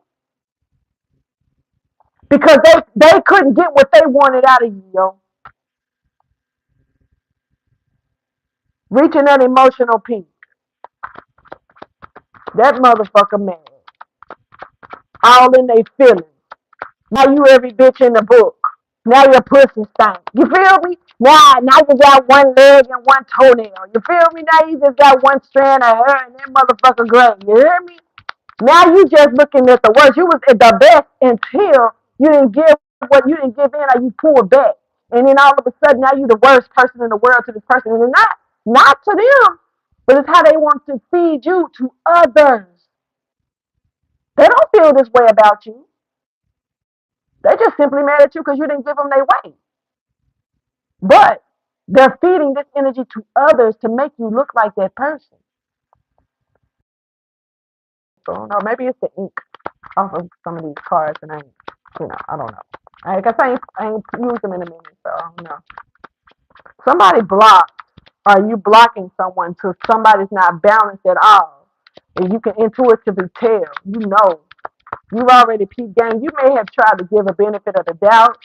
because they couldn't get what they wanted out of you, yo. Reaching that emotional peak. That motherfucker mad. All in they feelings. Now you every bitch in the book. Now your pussy stank. You feel me? Now you got one leg and one toenail. You feel me? Now you just got one strand of hair and that motherfucker gray. You hear me? Now you just looking at the worst. You was at the best until you didn't give in or you pulled back. And then all of a sudden now you the worst person in the world to this person. And it's not to them, but it's how they want to feed you to others. They don't feel this way about you. They just simply mad at you because you didn't give them their way. But they're feeding this energy to others to make you look like that person. So I don't know. Maybe it's the ink off of some of these cards, and I don't know. I guess I ain't used them in a minute, so I don't know. Somebody blocked. Are you blocking someone till somebody's not balanced at all? And you can intuitively tell. You've already peaked game. You may have tried to give a benefit of the doubt.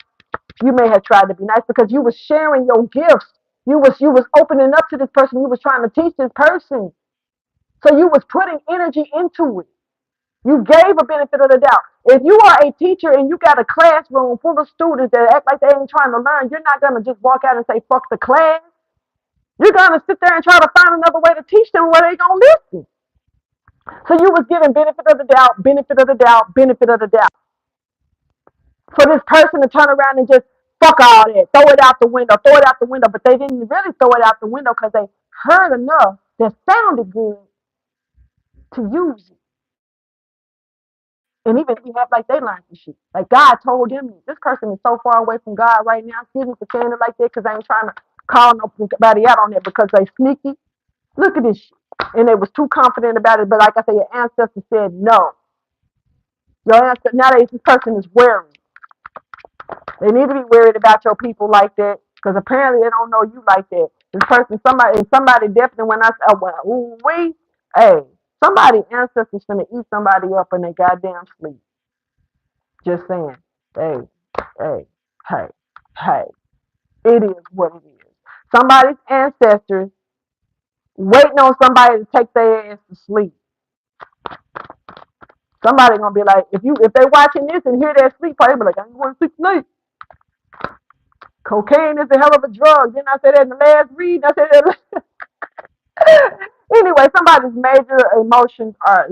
You may have tried to be nice because you was sharing your gifts. You was opening up to this person. You was trying to teach this person. So you was putting energy into it. You gave a benefit of the doubt. If you are a teacher and you got a classroom full of students that act like they ain't trying to learn, you're not gonna just walk out and say fuck the class. You're gonna sit there and try to find another way to teach them where they gonna listen. So you was giving benefit of the doubt, benefit of the doubt, benefit of the doubt. For this person to turn around and just fuck all that, throw it out the window, but they didn't really throw it out the window because they heard enough that sounded good to use it. And even if you have like they learned some shit. Like God told them this person is so far away from God right now. Excuse me for saying it like that because I ain't trying to call nobody out on it because they sneaky. Look at this shit. And they was too confident about it. But like I said, your ancestors said no. Your ancestors nowadays this person is worried. They need to be worried about your people like that because apparently they don't know you like that. This person, somebody definitely when I said, well, ooh wee, hey, somebody ancestors gonna eat somebody up in their goddamn sleep. Just saying, hey, hey, hey, hey. It is what it is. Somebody's ancestors waiting on somebody to take their ass to sleep. Somebody gonna be like, if they watching this and hear that sleep part, they be like, I ain't going to sleep tonight. Cocaine is a hell of a drug. Didn't I say that in the last read? I said that. Anyway, somebody's major emotions are,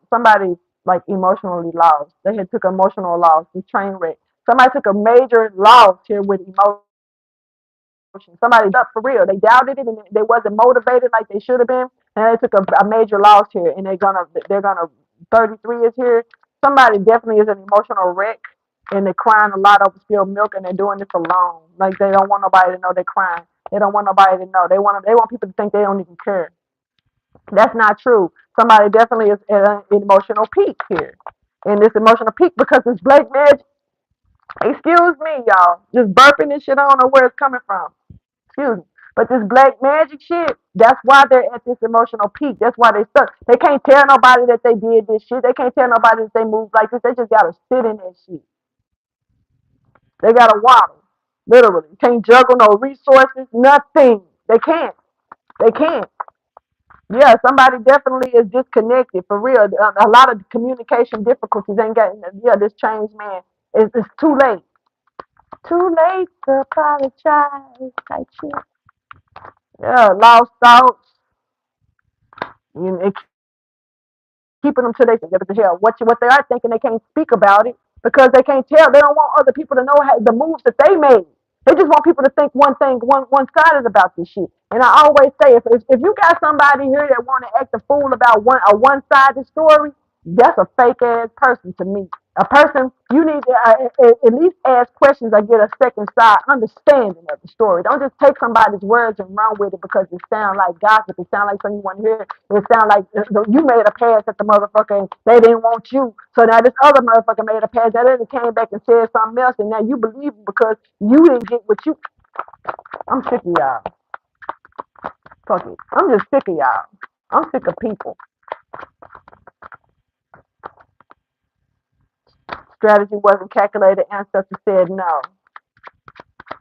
somebody's like emotionally lost. They had took emotional loss. This train wreck. Somebody took a major loss here with emotion Somebody up for real. They doubted it and they wasn't motivated like they should have been, and they took a major loss here. And they're gonna 33 is here. Somebody definitely is an emotional wreck, and they're crying a lot over spilled milk, and they're doing this alone. Like they don't want nobody to know they're crying. They don't want nobody to know. They want people to think they don't even care. That's not true. Somebody definitely is at an emotional peak here. And this emotional peak because it's black magic. Excuse me, y'all. Just burping this shit. I don't know where it's coming from. Excuse me. But this black magic shit, that's why they're at this emotional peak. That's why they stuck. They can't tell nobody that they did this shit. They can't tell nobody that they moved like this. They just gotta sit in that shit. They gotta waddle. Literally. Can't juggle no resources, nothing. They can't. They can't. Yeah, somebody definitely is disconnected for real. A lot of communication difficulties ain't getting. Yeah, this changed man. It's too late. Too late to apologize. Type shit. Yeah, lost thoughts. It keeping them to they what the hell. What they are thinking they can't speak about it because they can't tell. They don't want other people to know the moves that they made. They just want people to think one thing, one sided about this shit. And I always say, if you got somebody here that want to act a fool about one sided story, that's a fake ass person to me. A person you need to at least ask questions or get a second side understanding of the story. Don't just take somebody's words and run with it because it sounds like gossip. It sounds like something you want to hear. It sounds like you made a pass at the motherfucker and they didn't want you. So now this other motherfucker made a pass. That other came back and said something else, and now you believe it because you didn't get what you. I'm sick of y'all. Fuck it. I'm just sick of y'all. I'm sick of people. Strategy wasn't calculated. Ancestors said no.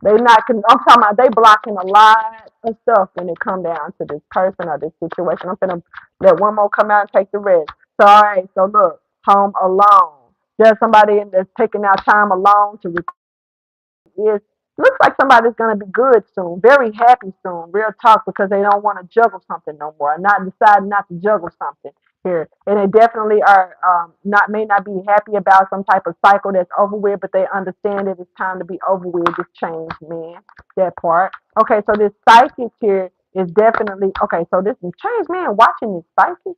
They not. I'm talking about they blocking a lot of stuff when it come down to this person or this situation. I'm gonna let one more come out and take the rest. So all right. So look, home alone. There's somebody in that's taking out time alone to is looks like somebody's gonna be good soon, very happy soon, real talk, because they don't want to juggle something no more, not deciding not to juggle something here, and they definitely are not may not be happy about some type of cycle that's over with, but they understand that it's time to be over with. This change, man, that part. Okay, so this psychic here is definitely okay. So this change man watching this psychic.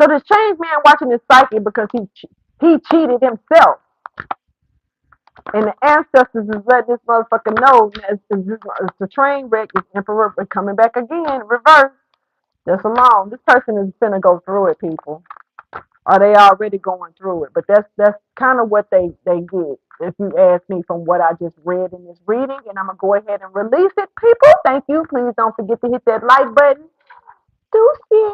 So this change man watching this psychic because he cheated himself. And the ancestors is letting this motherfucker know that it's the train wreck, it's emperor coming back again, reverse. Just alone. This person is finna go through it, people. Are they already going through it? But that's kind of what they get, if you ask me, from what I just read in this reading. And I'm gonna go ahead and release it, people. Thank you. Please don't forget to hit that like button. Deuces.